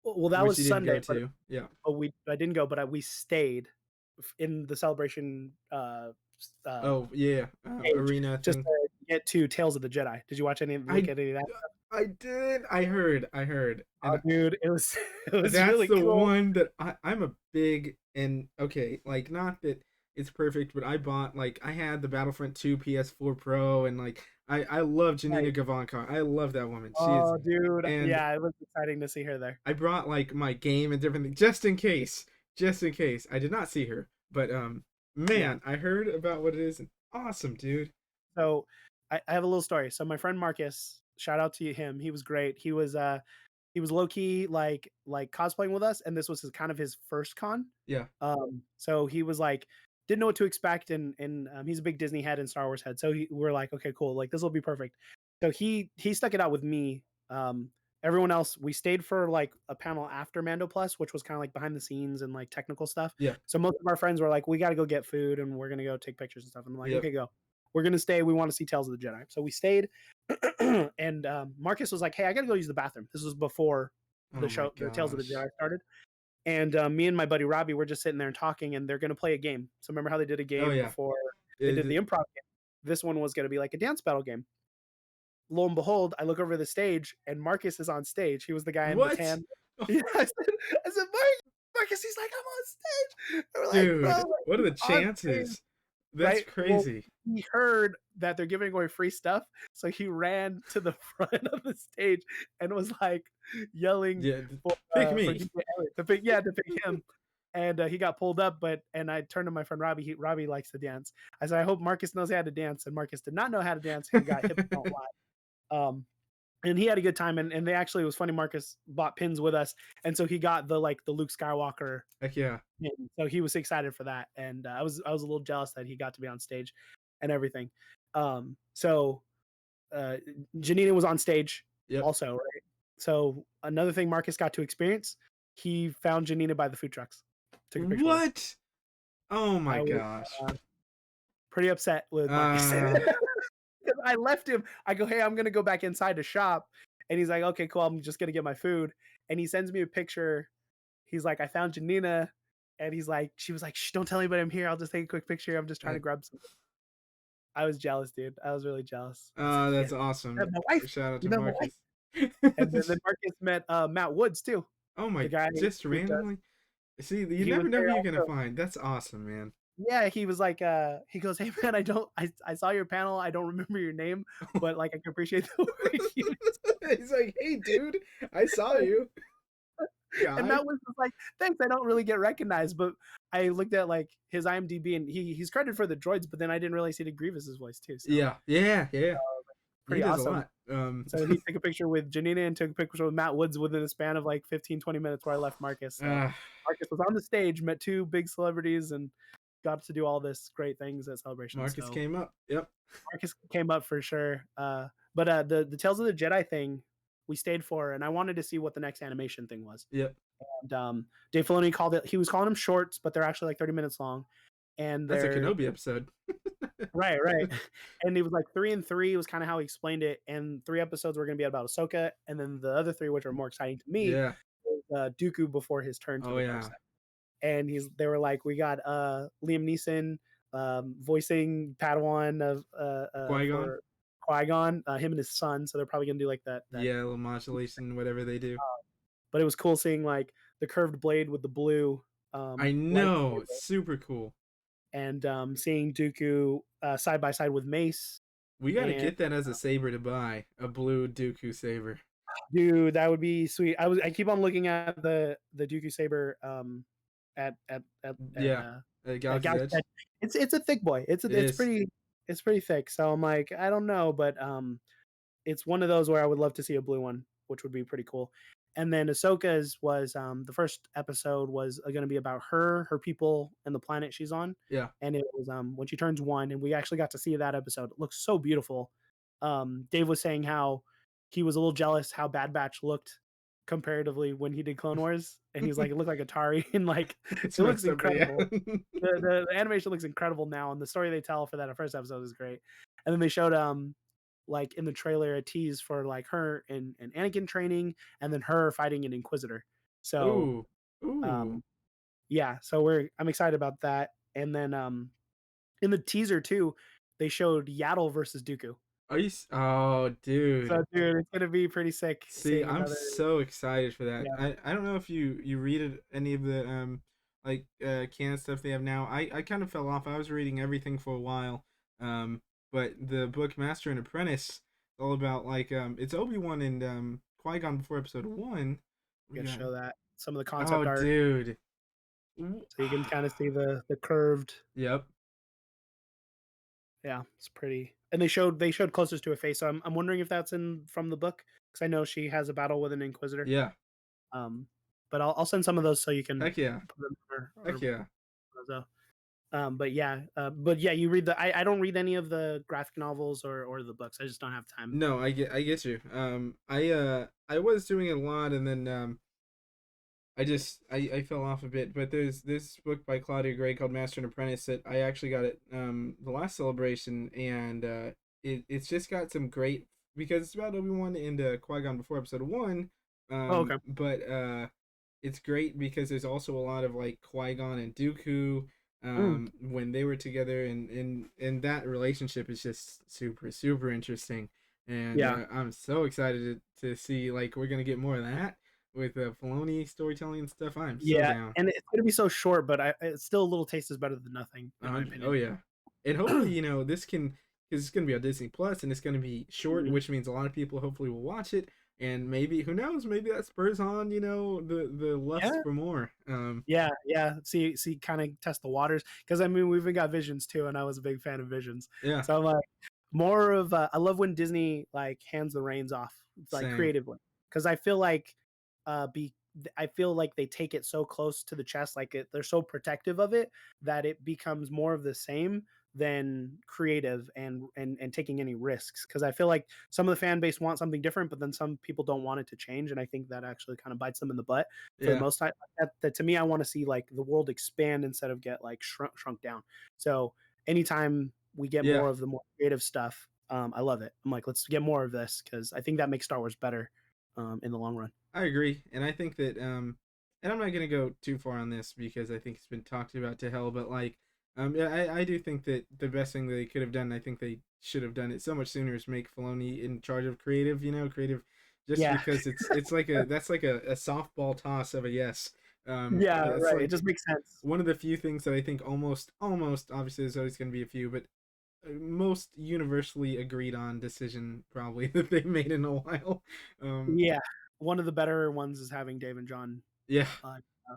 Well, that Which was you didn't go Sunday, to. Yeah. but I didn't go, but we stayed in the celebration Oh yeah, stage arena just thing. to get to Tales of the Jedi. Did you watch any look I at any of that? I did. I heard, Oh, and dude, it was it was that's really the cool. one that I'm a big and okay, like not that it's perfect, but I bought like I had the Battlefront 2 PS4 Pro, and like I love Janina Nice. Gavankar. I love that woman. She is, Oh, dude, and yeah, it was exciting to see her there. I brought like my game and different things just in case, just in case. I did not see her, but Yeah. man, I heard about what it is, and awesome, dude. So I have a little story. So my friend Marcus, shout out to him. He was great. He was low key like cosplaying with us, and this was his kind of his first con. Yeah, So he was like didn't know what to expect, and he's a big Disney head and Star Wars head. So we're like, okay, cool, like this will be perfect. So he stuck it out with me. Everyone else, we stayed for like a panel after Mando Plus, which was kind of like behind the scenes and like technical stuff. yeah, So most of our friends were like, we got to go get food and we're gonna go take pictures and stuff. And I'm like, yeah. okay, go. We're gonna stay. We want to see Tales of the Jedi. So we stayed, and Marcus was like, "Hey, I gotta go use the bathroom." This was before Oh my the Tales of the gosh. Jedi started, and me and my buddy Robbie were just sitting there and talking, and they're gonna play a game. So remember how they did a Oh game yeah. before they did Is the it, improv game? This one was gonna be like a dance battle game. Lo and behold, I look over the stage, and Marcus is on stage. He was the guy in the what? tan. Yeah, I said, Marcus. He's like, I'm on stage. And we're like, bro, Dude, like, what are he's the on stage. chances? That's Right? Well, crazy. he heard that they're giving away free stuff, so he ran to the front of the stage and was like yelling Yeah, pick for me. DJ Elliott to pick yeah to pick him. And he got pulled up, and I turned to my friend Robbie. Robbie likes to dance. I said, I hope Marcus knows how to dance, and Marcus did not know how to dance and got hip don't lie. And he had a good time, and they actually it was funny. Marcus bought pins with us, and so he got the Luke Skywalker Heck yeah. and so he was excited for that, and I was a little jealous that he got to be on stage and everything. So uh, Janina was on stage Yep. also, right? So another thing Marcus got to experience, he found Janina by the food trucks, took a picture with her. What? Oh my I was gosh. pretty upset with Marcus. Uh, I left him. I go, hey, I'm gonna go back inside to shop, and he's like, okay, cool. I'm just gonna get my food, and he sends me a picture. He's like, I found Janina, and he's like, she was like, shh, don't tell anybody I'm here. I'll just take a quick picture. I'm just trying to that, grab some. I was jealous, dude. I was really jealous. I was like, yeah, that's awesome. my wife. Shout out You to know my wife. Marcus. then Marcus met Matt Woods too, Oh the my, guy just who does. randomly. See, you He was never know there who you're gonna also. find. That's awesome, man. Yeah, he was like, he goes, "Hey man, I saw your panel. I don't remember your name, but like I can appreciate the work you." He's like, "Hey, dude, I saw you, And guy." Matt Woods was like, "Thanks, I don't really get recognized." But I looked at like his IMDb, and he's credited for the droids, but then I didn't realize he did Grievous's voice too. So Yeah, yeah, yeah. He pretty does a awesome. lot. So he took a picture with Janina and took a picture with Matt Woods within a span of like 15, 20 minutes where I left Marcus. So uh, Marcus was on the stage, met two big celebrities, and got to do all this great things at Celebration. Marcus So came up. Yep. Marcus came up for sure. But the Tales of the Jedi thing we stayed for, and I wanted to see what the next animation thing was. Yep. And Dave Filoni called it. He was calling them shorts, but they're actually like 30 minutes long. And That's a they're Kenobi episode. right, right. And it was like 3 and 3 was kind of how he explained it. And 3 episodes were going to be about Ahsoka, and then the other three, which are more exciting to me, Yeah. was Dooku before his turn to Oh the dark yeah. side. And they were like, we got Liam Neeson voicing Padawan of Qui Gon. for Qui-Gon, him and his son. So they're probably gonna do like that. Yeah, a little modulation, whatever they do. But it was cool seeing like the curved blade with the blue I know. lightsaber, It's super cool. and seeing Dooku side by side with Mace. We got to And get that as a saber to buy, a blue Dooku saber. dude, that would be sweet. I keep on looking at the Dooku saber at at at at Yeah, uh at Galaxy's Galaxy Edge. Edge. It's a thick boy. It is. It's pretty thick. So I'm like, I don't know, but it's one of those where I would love to see a blue one, which would be pretty cool. And then Ahsoka's was the first episode was going to be about her people, and the planet she's on. Yeah. And it was when she turns 1, and we actually got to see that episode. It looks so beautiful. Dave was saying how he was a little jealous how Bad Batch looked comparatively when he did Clone Wars, and he's like, it looked like Atari, and like It's it looks messed up, but yeah. incredible. The animation looks incredible now, and the story they tell for that first episode is great. And then they showed like in the trailer a tease for like her and Anakin training, and then her fighting an Inquisitor. So Ooh. Ooh. um yeah, so I'm excited about that. And then in the teaser too, they showed Yaddle versus Dooku. Oh, dude. So dude, it's gonna be pretty sick See, seeing I'm another. so excited for that. Yeah. I don't know if you read any of the like canon stuff they have now. I kind of fell off. I was reading everything for a while. Um but the book Master and Apprentice is all about like it's Obi-Wan and Qui-Gon before episode 1. We Gonna got show that some of the Oh, concept art, dude. so you can kind of see the curved. Yep. Yeah, it's pretty. And they showed closest to a face. So I'm wondering if that's in from the book, because I know she has a battle with an Inquisitor. Yeah. Um, but I'll send some of those so you can Heck yeah. put them Heck yeah. so. But yeah, you read I don't read any of the graphic novels or the books. I just don't have time. No, I get you. I was doing it a lot, and then I fell off a bit, but there's this book by Claudia Gray called Master and Apprentice that I actually got at the last celebration, and it's just got some great, because it's about Obi-Wan and Qui-Gon before episode 1. Oh, okay. But it's great because there's also a lot of like Qui-Gon and Dooku Mm, when they were together, and that relationship is just super interesting, and yeah, I'm so excited to see, like, we're gonna get more of that with Filoni storytelling and stuff. I'm so yeah, down. and it's gonna be so short, but it's still a little taste is better than nothing, in my Oh opinion. yeah, and hopefully this can, because it's gonna be on Disney Plus and it's gonna be short, Mhm. which means a lot of people hopefully will watch it, and maybe, who knows, maybe that spurs on the lust Yeah, for more. yeah. See, kind of test the waters, because I mean we've even got Visions too, and I was a big fan of Visions. Yeah, So I'm like more of I love when Disney like hands the reins off like same. creatively, because I feel like be I feel like they take it so close to the chest, like they're so protective of it that it becomes more of the same than creative and taking any risks. Because I feel like some of the fan base want something different, but then some people don't want it to change, and I think that actually kind of bites them in the butt for the Yeah, most time. That to me, I want to see like the world expand instead of get like shrunk down. So anytime we get yeah. more of the more creative stuff, I love it. I'm like, let's get more of this, because I think that makes Star Wars better in the long run. I agree, and I think that and I'm not gonna go too far on this because I think it's been talked about to hell, but like yeah, I do think that the best thing they could have done, I think they should have done it so much sooner, is make Filoni in charge of creative, creative just Yeah. because it's like a that's like a softball toss of a yes. Yeah, It's right. It like just makes sense. one of the few things that I think almost obviously there's always going to be a few, but most universally agreed on decision probably that they've made in a while. Um, Yeah. One of the better ones is having Dave and John yeah, uh, uh,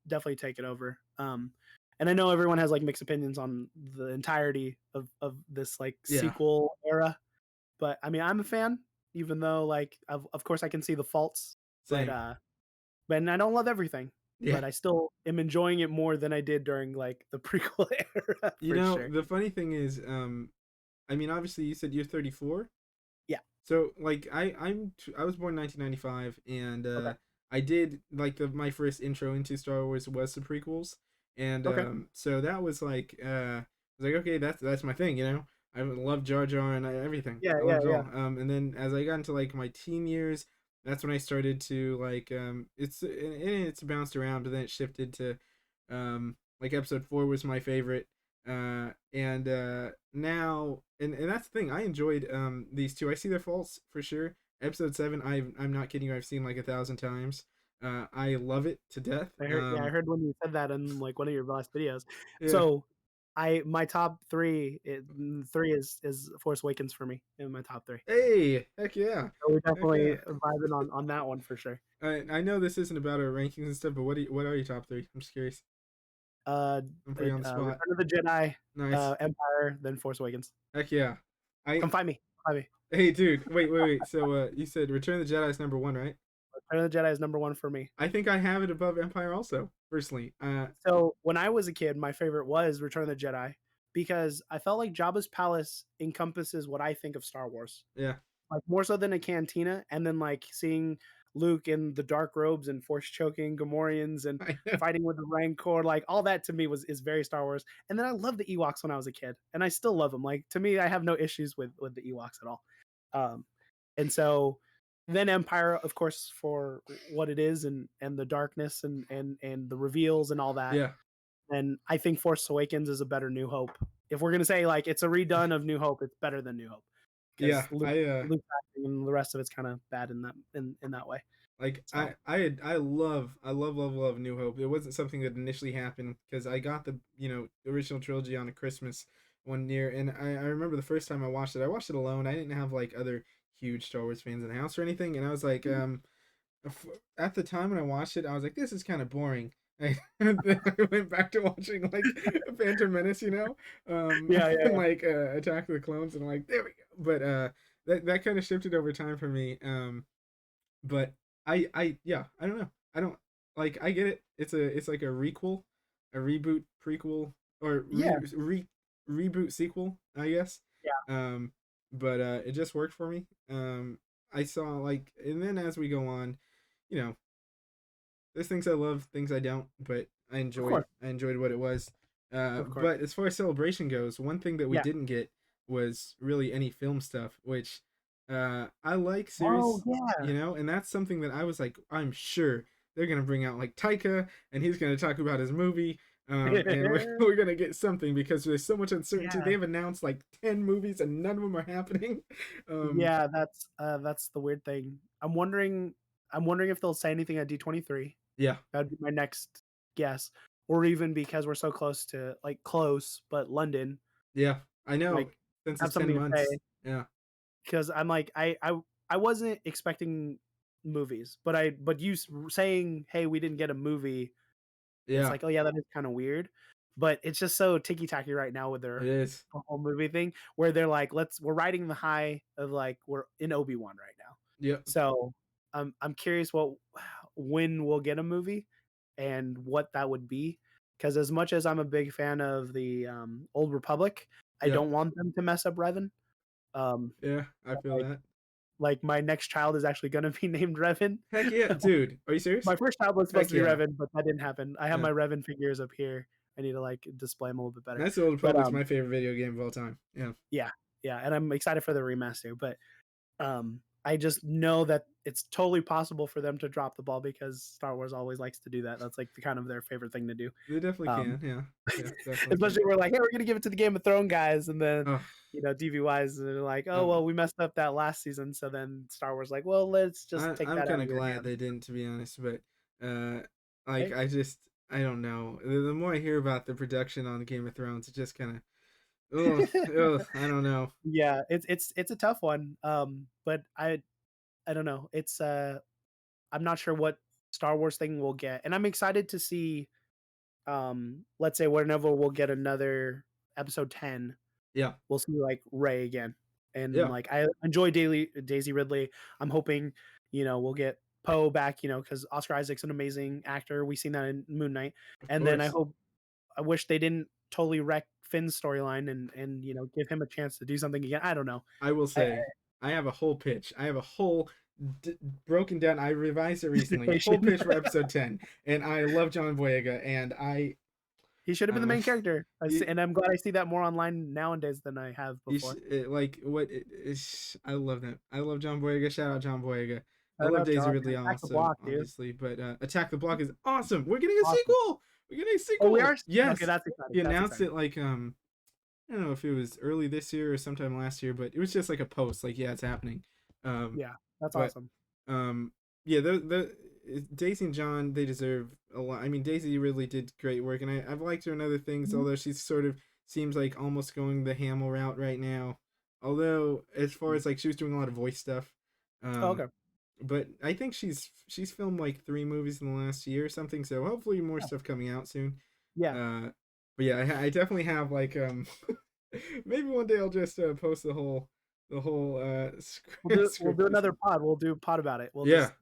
definitely take it over. And I know everyone has like mixed opinions on the entirety of this like yeah, sequel era, but I mean, I'm a fan, even though like of course I can see the faults, but same. I don't love everything, Yeah, but I still am enjoying it more than I did during like the prequel era you for know sure. the funny thing is, I mean, obviously you said you're 34. Yeah. So like I was born 1995, and Okay. I did like my first intro into Star Wars was the prequels, and Okay. so that was like I was like, okay, that's my thing, you know. I love Jar Jar and everything. Yeah. I Yeah. loved it Yeah. all. And then as I got into like my teen years, that's when I started to like it's bounced around, but then it shifted to like episode 4 was my favorite, and now and that's the thing, I enjoyed these two. I see their faults for sure. Episode 7, I'm not kidding you, I've seen like 1,000 times. I love it to death. I heard when you said that in like one of your last videos. Yeah. So my top three, 3 is Force Awakens for me in my top 3. Hey, heck yeah. So we're Heck yeah. definitely vibing on that one for sure. I know this isn't about our rankings and stuff, but what are your top 3? I'm just curious. Uh, I'm putting you on the spot. Return of the Jedi, Nice. Empire, then Force Awakens. Heck yeah. I Come find me. Find me. Hey dude, wait. So you said Return of the Jedi is number 1, right? Return of the Jedi is number 1 for me. I think I have it above Empire also, personally. So when I was a kid, my favorite was Return of the Jedi because I felt like Jabba's palace encompasses what I think of Star Wars. Yeah. Like more so than a cantina, and then like seeing Luke in the dark robes and force choking Gamorreans and I know. fighting with the Rancor, like all that to me is very Star Wars. And then I loved the Ewoks when I was a kid, and I still love them. Like to me, I have no issues with the Ewoks at all. Um, and so then Empire, of course, for what it is and the darkness and the reveals and all that. Yeah. And I think Force Awakens is a better New Hope. If we're gonna say like it's a redone of New Hope, it's better than New Hope Yeah. because Luke acting and the rest of it's kind of bad in that way. Like So I love New Hope. It wasn't something that initially happened because I got the original trilogy on a Christmas one year, and I remember the first time I watched it alone. I didn't have like other huge Star Wars fans in the house or anything, and I was like, at the time when I watched it, I was like, this is kind of boring. And then I went back to watching like Phantom Menace, yeah, and yeah, like Attack of the Clones, and I'm like, there we go. But that kind of shifted over time for me. But yeah, I don't know. I don't like. I get it. It's like a requel, a reboot, prequel, or yeah, reboot sequel, I guess. yeah. Um, but it just worked for me. I saw like, and then as we go on, you know, there's things I love, things I don't, but Of course, I enjoyed what it was. of course. But as far as celebration goes, one thing that we Yeah. didn't get was really any film stuff, which I like Oh series, yeah. and that's something that I was like, I'm sure they're gonna bring out like Taika, and he's gonna talk about his movie. And we're gonna get something because there's so much uncertainty. Yeah. They've announced like 10 movies and none of them are happening. Um, Yeah, that's the weird thing. I'm wondering if they'll say anything at D23. yeah, That'd be my next guess. Or even because we're so close to like close, but London, yeah, I know. like Since have it's ten something to say. months, yeah, Because I'm like I wasn't expecting movies, but saying hey we didn't get a movie, it's yeah, like oh yeah that is kind of weird, but it's just so ticky tacky right now with it their is. whole movie thing where they're like we're riding the high of like we're in Obi-Wan right now, Yep. so I'm curious when we'll get a movie and what that would be because as much as I'm a big fan of the Old Republic, I Yep. don't want them to mess up Revan. Um, Yeah, I feel like that. like my next child is actually gonna be named Revan. Heck yeah, dude. Are you serious? My first child was supposed Heck to be yeah. Revan, but that didn't happen. I have Yeah. my Revan figures up here. I need to like display them a little bit better. That's the Old But Republic's my favorite video game of all time. Yeah. yeah, yeah, and I'm excited for the remaster. But I just know that it's totally possible for them to drop the ball because Star Wars always likes to do that. That's like the kind of their favorite thing to do. They definitely Um, can. Yeah. Yeah, definitely can. especially we're like, hey, we're gonna give it to the Game of Thrones guys, and then Oh, DVYs are like, oh um, well, we messed up that last season, so then Star Wars like, well, let's just take I'm that out kind of of your glad hands. they didn't, to be honest. But uh, like Hey, I don't know. The more I hear about the production on Game of Thrones, it just kind of, oh, oh, I don't know. yeah, it's a tough one. But I don't know. I'm not sure what Star Wars thing we'll get, and I'm excited to see. Let's say whenever we'll get another episode 10, Yeah, we'll see like Ray again, and yeah, like I enjoy Daisy Ridley. I'm hoping we'll get Poe back. Because Oscar Isaac's an amazing actor. We seen that in Moon Knight, of and then course. I wish they didn't totally wreck Finn's storyline and give him a chance to do something again. I don't know. I will I say, I have a whole pitch. I have a whole d- broken down. I revised it recently. Whole dissertation. pitch for episode 10, and I love John Boyega, and He should have been the uh, main character. you, And I'm glad I see that more online nowadays than I have before. like what it is. I love that. I love John Boyega. Shout out John Boyega. I Shout love out Daisy John. Ridley Attack the also, block, dude. obviously, but Attack the Block is awesome. We're getting a Awesome. sequel. We're getting a Oh, we sequel. are? Okay, Yes, that's exciting. he That's announced exciting. it like I don't know if it was early this year or sometime last year, but it was just like a post, like yeah, it's happening. Um, Yeah, that's but awesome. yeah, the Daisy and John, they deserve a lot. I mean, Daisy really did great work, and I've liked her in other things, Mhm. although she's sort of seems like almost going the Hamill route right now. Although as far as like she was doing a lot of voice stuff, Oh, um, okay. but I think she's filmed like 3 movies in the last year or something, so hopefully more stuff coming out soon. Yeah. Uh, but yeah, I definitely have like maybe one day I'll just post the whole We'll script do or another something. pod. We'll do a pod about it. We'll Yeah, just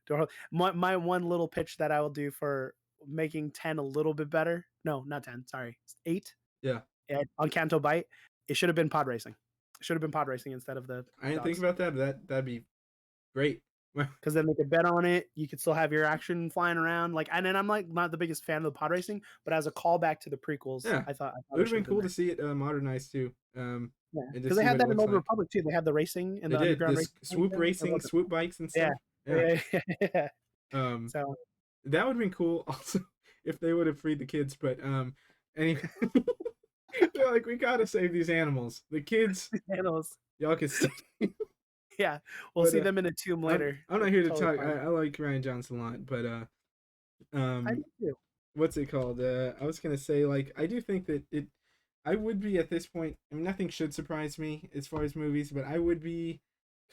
do my one little pitch that I will do for making 10 a little bit better. No, not 10. Sorry, 8 yeah. on Canto Bite. It should have been pod racing. It should have been pod racing instead of the I didn't think dogs. about that. But that'd be great. Because then they could bet on it. You could still have your action flying around. Like, and then I'm like not the biggest fan of the pod racing, but as a callback to the prequels, Yeah, I it thought would it have should been have been cool to there. see it modernized too, Yeah, and to because they see had what it that in looks Old like. Republic too. They had the racing and They the did underground this racing swoop thing. Or racing, was it? swoop bikes and Yeah, stuff. Yeah, yeah, yeah. um, So that would have been cool. Also, if they would have freed the kids, but anyway, they're like, we gotta save these animals. The kids, animals. y'all can stay. Yeah, we'll But see them in a tomb later. I'm not It's here to totally talk. fine. I like Ryan Johnson a lot, but I do um, too. what's it called? I was gonna say like I do think that it. I would be at this point. I mean, nothing should surprise me as far as movies, but I would be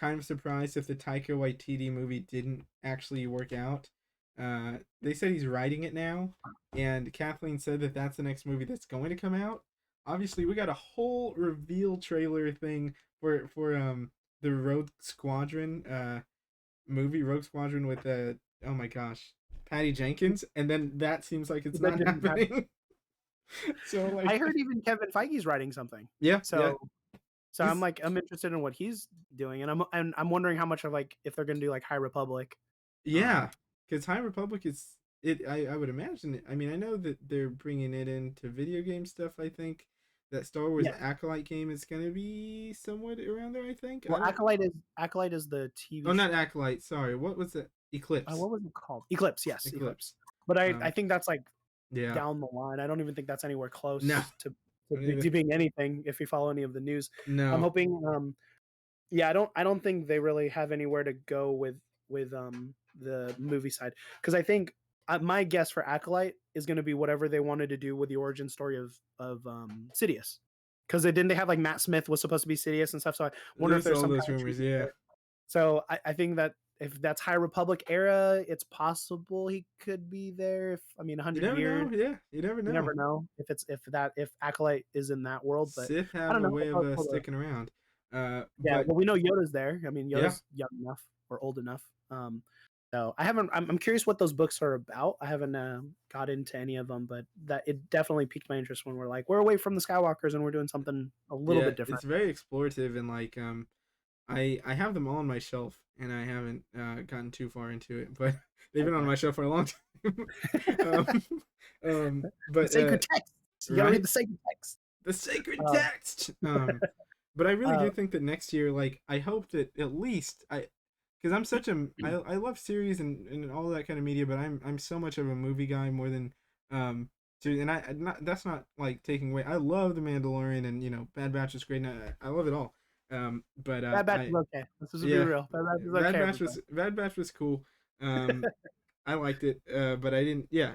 kind of surprised if the Taika Waititi movie didn't actually work out. They said he's writing it now, and Kathleen said that that's the next movie that's going to come out. Obviously, we got a whole reveal trailer thing for the Rogue Squadron movie, Rogue Squadron with oh my gosh, Patty Jenkins, and then that seems like it's But that not didn't happen. happening. So I like, heard even Kevin Feige's writing something. yeah, yeah, So I'm he's like I'm interested in what he's doing, and I'm wondering how much of like if they're gonna do like High Republic. yeah, Um, because High Republic is it. I would imagine it. I mean, I know that they're bringing it into video game stuff. I think that Star Wars yeah. Acolyte game is gonna be somewhat around there. I think I Well, don't. Acolyte is the Oh, TV not show. Acolyte. Sorry, what was it? Eclipse. What was it called? Eclipse. Yes, Eclipse. Eclipse. But I Um, think that's like yeah. down the line. I don't even think that's anywhere No. close Don't even. to being anything. If you follow any of the news, I'm No. hoping. Yeah, I don't think they really have anywhere to go with the movie side because I think my guess for Acolyte is going to be whatever they wanted to do with the origin story of Sidious because they have like Matt Smith was supposed to be Sidious and stuff. So I wonder if There's there's all some those kind of rumors. treatment Yeah. there. So I think that if that's High Republic era, it's possible he could be there. If I mean, You 100 never years, know. Yeah. You never you never know. know if Acolyte is in that world. But Sith I have don't a know. way We'll of probably sticking around. yeah, But well, we know Yoda's there. I mean, yeah, Yoda's young enough or old enough. So I haven't. I'm curious what those books are about. I haven't got into any of them, but that it definitely piqued my interest when we're like we're away from the Skywalkers and we're doing something a little yeah, bit it's different. very explorative and like I have them all on my shelf and I haven't gotten too far into it, but they've been on Okay. my shelf for a long time. um, The but sacred texts. You gotta read right, the sacred text. the sacred Um, text. But I really Uh, do think that next year, like, I hope that at least because I'm such a I love series and all that kind of media, but I'm so much of a movie guy more than um series, and not that's not like taking away. I love The Mandalorian and Bad Batch is great, and I love it all. But Bad Batch is I okay. Let's just be yeah, real. Bad Batch is okay, everybody. Bad Batch was cool. Um, I liked it, but I didn't. Yeah,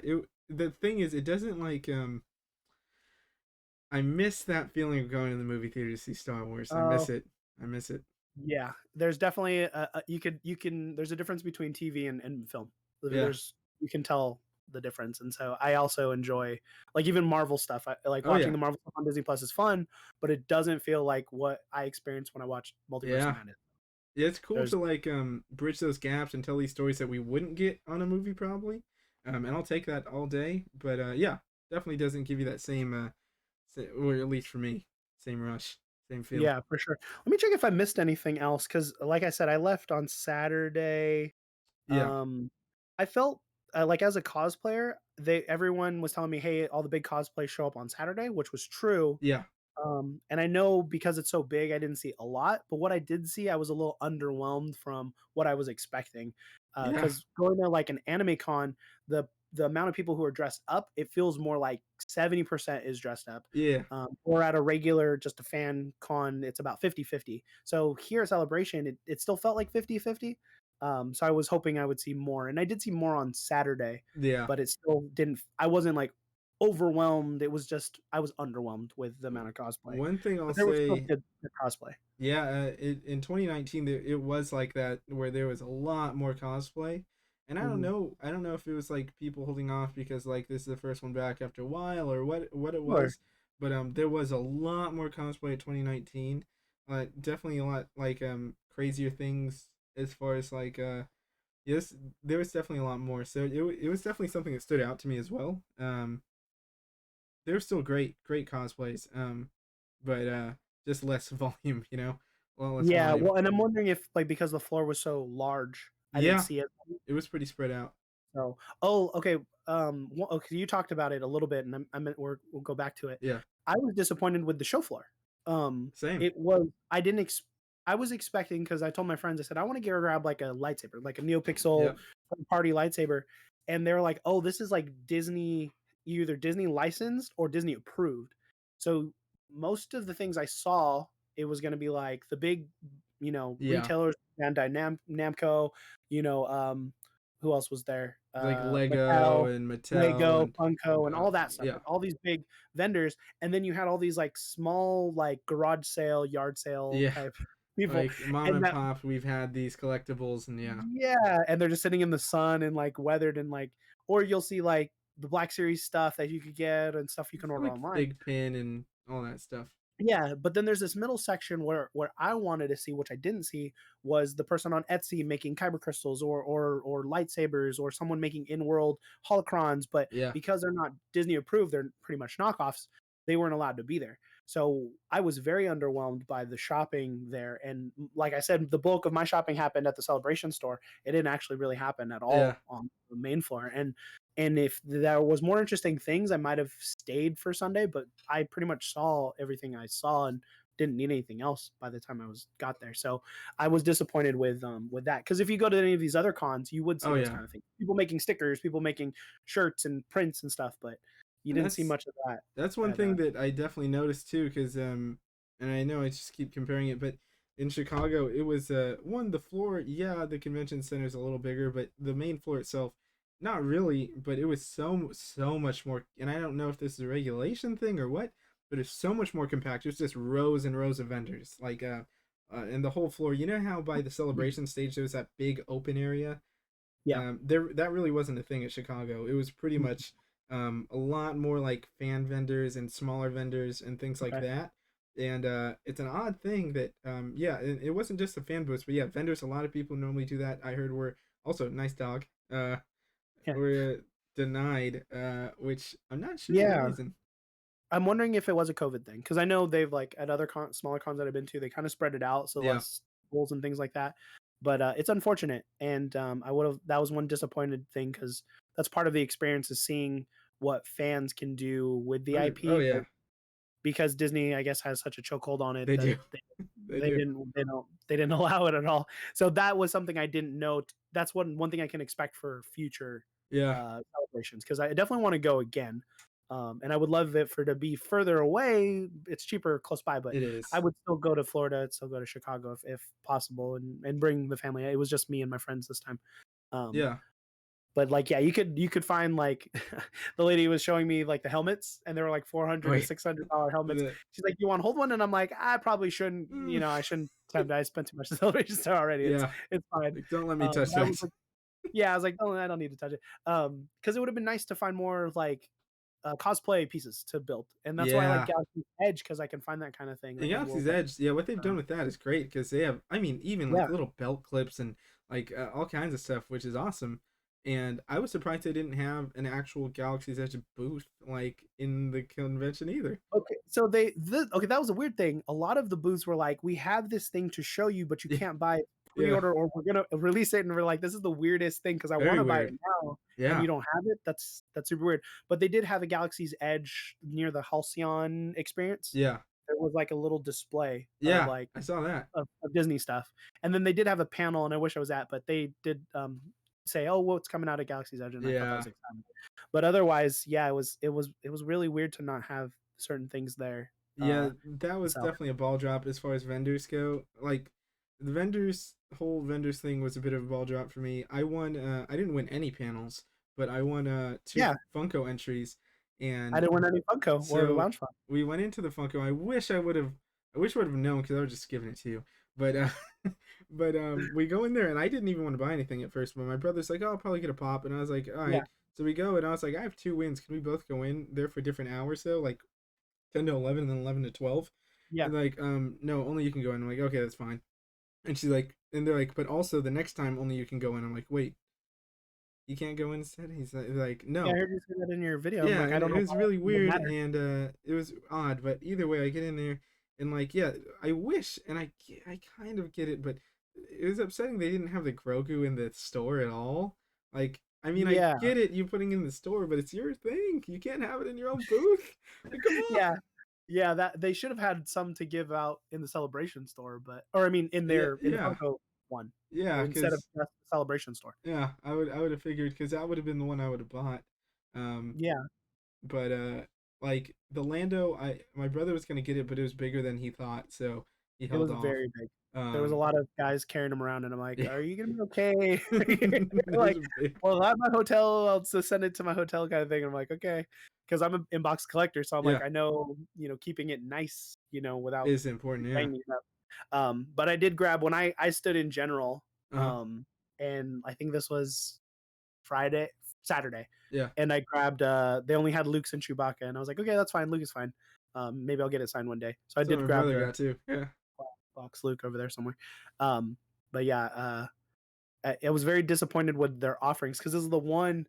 the thing is, it doesn't like I miss that feeling of going to the movie theater to see Star Wars. I miss Oh, it. I miss it. yeah. There's definitely you can there's a difference between TV and film. Yeah. There's you can tell the difference, and so I also enjoy like even Marvel stuff. I like Oh watching yeah. the Marvel stuff on Disney Plus is fun, but it doesn't feel like what I experienced when I watched Multiverse of Yeah. Madness. Yeah, it's cool There's to like bridge those gaps and tell these stories that we wouldn't get on a movie probably. And I'll take that all day. But yeah, definitely doesn't give you that same or at least for me, same rush, same feel. Yeah, for sure. Let me check if I missed anything else because, like I said, I left on Saturday. Yeah. Um, I felt like as a cosplayer, they everyone was telling me, "Hey, all the big cosplays show up on Saturday," which was true. Yeah. And I know because it's so big, I didn't see a lot, but what I did see, I was a little underwhelmed from what I was expecting. Yeah. Because going to like an anime con, the amount of people who are dressed up, it feels more like 70% is dressed up. Yeah. Or at a regular, just a fan con, it's about 50-50. So here at Celebration, it still felt like 50-50. So I was hoping I would see more. And I did see more on Saturday, Yeah. but it still didn't, I wasn't like overwhelmed. It was just I was underwhelmed with the amount of cosplay, One thing I'll but there was still say, good cosplay. yeah, in 2019 it was like that where there was a lot more cosplay, and Mhm. I don't know if it was like people holding off because like this is the first one back after a while or what it Sure. was, but there was a lot more cosplay in 2019, definitely a lot like crazier things as far as like yes, there was definitely a lot more, so it was definitely something that stood out to me as well. They're still great cosplays, but just less volume, a lot less Yeah, volume. well, and I'm wondering if like because the floor was so large, I didn't Yeah, see it. it was pretty spread out. So, okay. Okay, you talked about it a little bit, and we'll go back to it. Yeah, I was disappointed with the show floor. same. It was I didn't ex- I was expecting because I told my friends I said I want to get grab like a lightsaber, like a NeoPixel Yeah, party lightsaber, and they were like, "Oh, this is like Disney, either Disney licensed or Disney approved." So most of the things I saw, it was going to be like the big, yeah, retailers, Bandai Namco, you know, who else was there? like Lego Mattel, and Mattel Lego, and Funko, and all that stuff. yeah, Like all these big vendors, and then you had all these like small like garage sale, yard sale yeah. type people, Like mom and and that pop, we've had these collectibles, and yeah, yeah, and they're just sitting in the sun and like weathered and like, or you'll see like the Black Series stuff that you could get and stuff you can order like online. Big Pin and all that stuff. Yeah, but then there's this middle section where I wanted to see, which I didn't see, was the person on Etsy making kyber crystals or lightsabers or someone making in-world holocrons, but Yeah, because they're not Disney approved, they're pretty much knockoffs. They weren't allowed to be there. So I was very underwhelmed by the shopping there. And like I said, the bulk of my shopping happened at the Celebration store. It didn't actually really happen at yeah, all on the main floor. And if there was more interesting things, I might have stayed for Sunday, but I pretty much saw everything I saw and didn't need anything else by the time I was got there. So I was disappointed with that because if you go to any of these other cons, you would see oh those yeah. kind of things. People making stickers, people making shirts and prints and stuff, but you And didn't see much of that. that's one At thing that I definitely noticed too, because and I know I just keep comparing it, but in Chicago, it was one the floor. Yeah, the convention center is a little bigger, but the main floor itself, not really. But it was so much more. And I don't know if this is a regulation thing or what, but it's so much more compact. It's just rows and rows of vendors, like and the whole floor. You know how by the celebration stage there was that big open area, yeah. there that really wasn't a thing at Chicago. It was pretty Mhm. much a lot more like fan vendors and smaller vendors and things like Okay. that. And it's an odd thing that yeah, it wasn't just the fan booths, but yeah, vendors. A lot of people normally do that. I heard were also nice dog. Yeah. Were denied, which I'm not sure the Yeah. reason. I'm wondering if it was a COVID thing because I know they've like at other smaller cons that I've been to, they kind of spread it out so Yeah. less rules and things like that. But it's unfortunate, and I would have that was one disappointed thing because that's part of the experience is seeing what fans can do with the Oh IP. But yeah. because Disney, I guess, has such a chokehold on it They that do. They they do. didn't they didn't allow it at all. So that was something I didn't know. That's one thing I can expect for future Yeah, celebrations, because I definitely want to go again. And I would love it for to be further away. It's cheaper close by, but it I is. would still go to Florida. I'd still go to Chicago if possible, and bring the family. It was just me and my friends this time. Um, Yeah. but like, yeah, you could find like the lady was showing me like the helmets, and they were like 400 to Wait. $600 helmets. The She's like, "You want to hold one?" And I'm like, "I probably shouldn't. mm, I shouldn't attempt. I spent too much celebration store already. yeah. It's fine." Like, don't let me touch But I was that. like, yeah, I was like, "Oh, I don't need to touch it." Because it would have been nice to find more like cosplay pieces to build, and that's why I like Yeah. Galaxy's Edge, because I can find that kind of thing. The They have little Galaxy's like, Edge, yeah, what they've done with that is great because they have, I mean, even like yeah, little belt clips and like all kinds of stuff, which is awesome. And I was surprised they didn't have an actual Galaxy's Edge booth like in the convention either. okay, so okay, that was a weird thing. A lot of the booths were like, "We have this thing to show you, but you Yeah, can't buy it yeah, pre-order, or we're gonna release it." And we're like, "This is the weirdest thing because I want very to buy it weird. now, and Yeah, you don't have it. That's super weird." But they did have a Galaxy's Edge near the Halcyon experience. yeah, There was like a little display of yeah. like I saw that. of Disney stuff, and then they did have a panel, and I wish I was at, but they did say, "Oh, what's coming out of Galaxy's Edge," and I thought that Yeah, was exciting. But otherwise, yeah, it was really weird to not have certain things there. yeah. That was So definitely a ball drop as far as vendors go. Like the whole vendors thing was a bit of a ball drop for me. I won. I didn't win any panels, but I won two yeah, Funko entries, I and didn't win any Funko or so Lounge Fun. we went into the Funko. I wish I would have. I wish I would have known because I was just giving it to you. But but we go in there and I didn't even want to buy anything at first. But my brother's like, "Oh, I'll probably get a pop," and I was like, "All Yeah, right." So we go and I was like, "I have two wins. Can we both go in there for different hours though? Like 10 to 11 and then 11 to 12?" yeah, And like, no, only you can go in. I'm like, okay, that's fine. And she's like, and they're like, but also the next time only you can go in. I'm like, wait, you can't go in instead? He's like, yeah. I no. heard you say that in your video. I'm Yeah, like, I and don't it know was why really it would weird matter. and it was odd, but either way I get in there and like yeah, I wish and I kind of get it, but it was upsetting they didn't have the Grogu in the store at all. Like I mean, I Yeah, get it you putting it in the store, but it's your thing. You can't have it in your own booth. Like come on. yeah, yeah. That they should have had some to give out in the Celebration store, but or I mean, Yeah, in the yeah. Funko one Yeah, instead of cuz just the Celebration store. yeah, I would have figured cuz that would have been the one I would have bought. Um Yeah, but like the Lando, I my brother was going to get it, but it was bigger than he thought, so he it held was off. very big. There was a Um lot of guys carrying them around, and I'm like, Yeah. "Are you gonna be okay?" It They're was like, a big. "Well, at my hotel, I'll just send it to my hotel," kind of thing. I'm like, "Okay," because I'm an inbox collector, so I'm like, Yeah, I know, keeping it nice, without is important. Yeah. banging it up. But I did grab when I stood in general, Uh-huh. and I think this was Friday, Saturday, Yeah. and I grabbed. They only had Luke's and Chewbacca, and I was like, okay, that's fine. Luke is fine. Maybe I'll get it signed one day. So I So did my grab brother the got too. Yeah. box Luke over there somewhere. Um, but yeah, I was very disappointed with their offerings because this is the one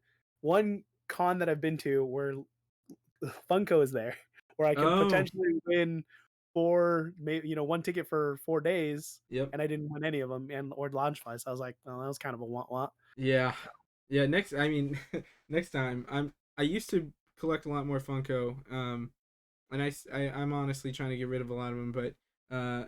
con that I've been to where Funko is there, where I can Oh. potentially win four, maybe one ticket for 4 days, Yep. and I didn't win any of them, and or launch fly. So I was like, well, that was kind of a want want. Yeah. Yeah. Next, I mean, next time I used to collect a lot more Funko. And I'm honestly trying to get rid of a lot of them, but uh,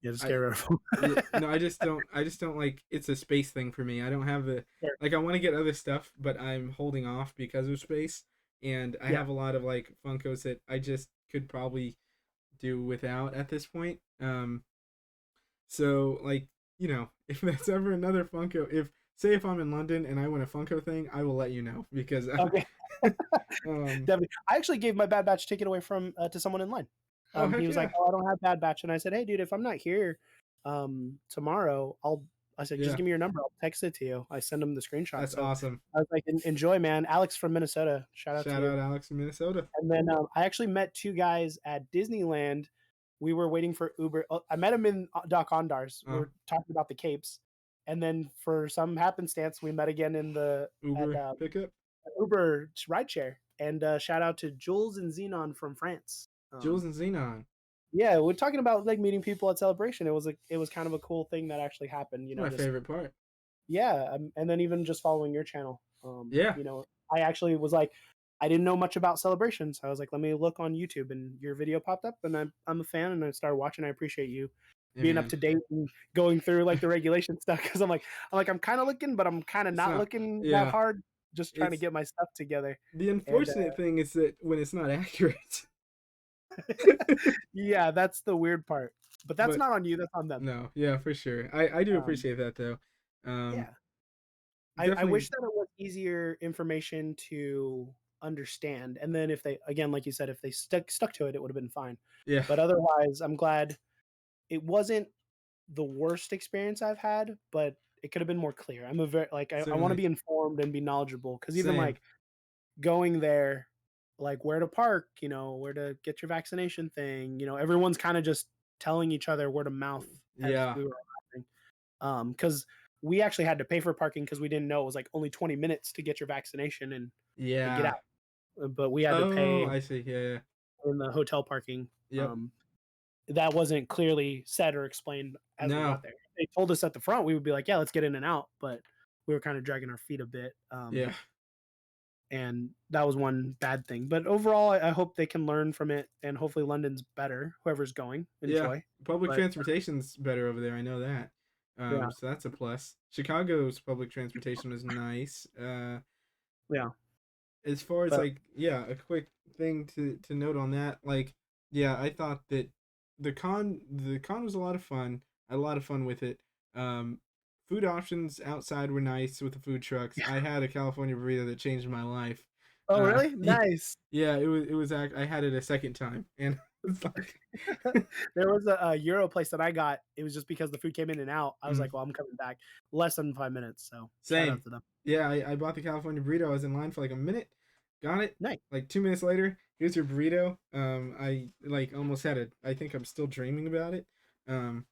Yeah, just get I rid of yeah, them. no, I just don't like it's a space thing for me. I don't have the like I want to get other stuff, but I'm holding off because of space. And I Yeah, have a lot of like Funkos that I just could probably do without at this point. So like, if there's ever another Funko, if I'm in London and I win a Funko thing, I will let you know because okay. um Definitely. I actually gave my Bad Batch ticket away from to someone in line. oh He heck was like, yeah. "Oh, I don't have Bad Batch," and I said, "Hey, dude, if I'm not here tomorrow, I said, just Yeah. give me your number. I'll text it to you." I send him the screenshot. That's So awesome. I was like, Enjoy, man." Alex from Minnesota, shout out to Shout you. out Alex in Minnesota. And then I actually met two guys at Disneyland. We were waiting for Uber. I met him in Doc Ondars. We Uh were talking about the capes, and then for some happenstance, we met again in the at Uber pickup. Uber rideshare. And shout out to Jules and Xenon from France. Jules and Xenon. Yeah, we're talking about like meeting people at Celebration. It was kind of a cool thing that actually happened. My Just favorite part. yeah, and then even just following your channel. Yeah. I actually was like, I didn't know much about celebrations. I was like, let me look on YouTube, and your video popped up, and I'm a fan, and I started watching. I appreciate you Yeah, being up man. to date and going through like the regulation stuff because I'm kind of looking, but I'm kind of It's not not. looking that Yeah, hard, just trying to it's get my stuff together. the And unfortunate thing is that when it's not accurate. yeah, that's the weird part. But that's But not on you. That's on them. no, yeah, for sure. I do Um, appreciate that though. Um, yeah, I definitely. wish that it was easier information to understand. And then if they, again, like you said, if they stuck to it, it would have been fine. Yeah, But otherwise, I'm glad it wasn't the worst experience I've had, but it could have been more clear. I'm a very like I want to certainly. be informed and be knowledgeable because even Same. like going there, like where to park, where to get your vaccination thing, everyone's kind of just telling each other word of mouth as Yeah, we were arriving. Because we actually had to pay for parking because we didn't know it was like only 20 minutes to get your vaccination and get yeah. out. But we had to Oh, pay I see. Yeah, yeah. in the hotel parking. Yep. Um, that wasn't clearly said or explained as we No. got there. If they told us at the front, we would be like, yeah, let's get in and out. But we were kind of dragging our feet a bit. Yeah, And that was one bad thing. But overall, I hope they can learn from it, and hopefully London's better. Whoever's going, yeah. enjoy. Public But transportation's better over there. I know that. yeah, So that's a plus. Chicago's public transportation was nice. yeah, As far as but like, yeah, a quick thing to note on that, like, yeah, I thought that the con was a lot of fun. I had a lot of fun with it. Um, Food options outside were nice with the food trucks. I had a California burrito that changed my life. oh really? Yeah, Nice. yeah, it was I had it a second time, and it's like, There was a Euro place that I got. It was just because the food came in and out. I was mm, like, well, I'm coming back. Less than 5 minutes. So shout same. out to them. Yeah, I bought the California burrito. I was in line for like a minute, got it. Nice. Like 2 minutes later, here's your burrito. I like almost had it. I think I'm still dreaming about it.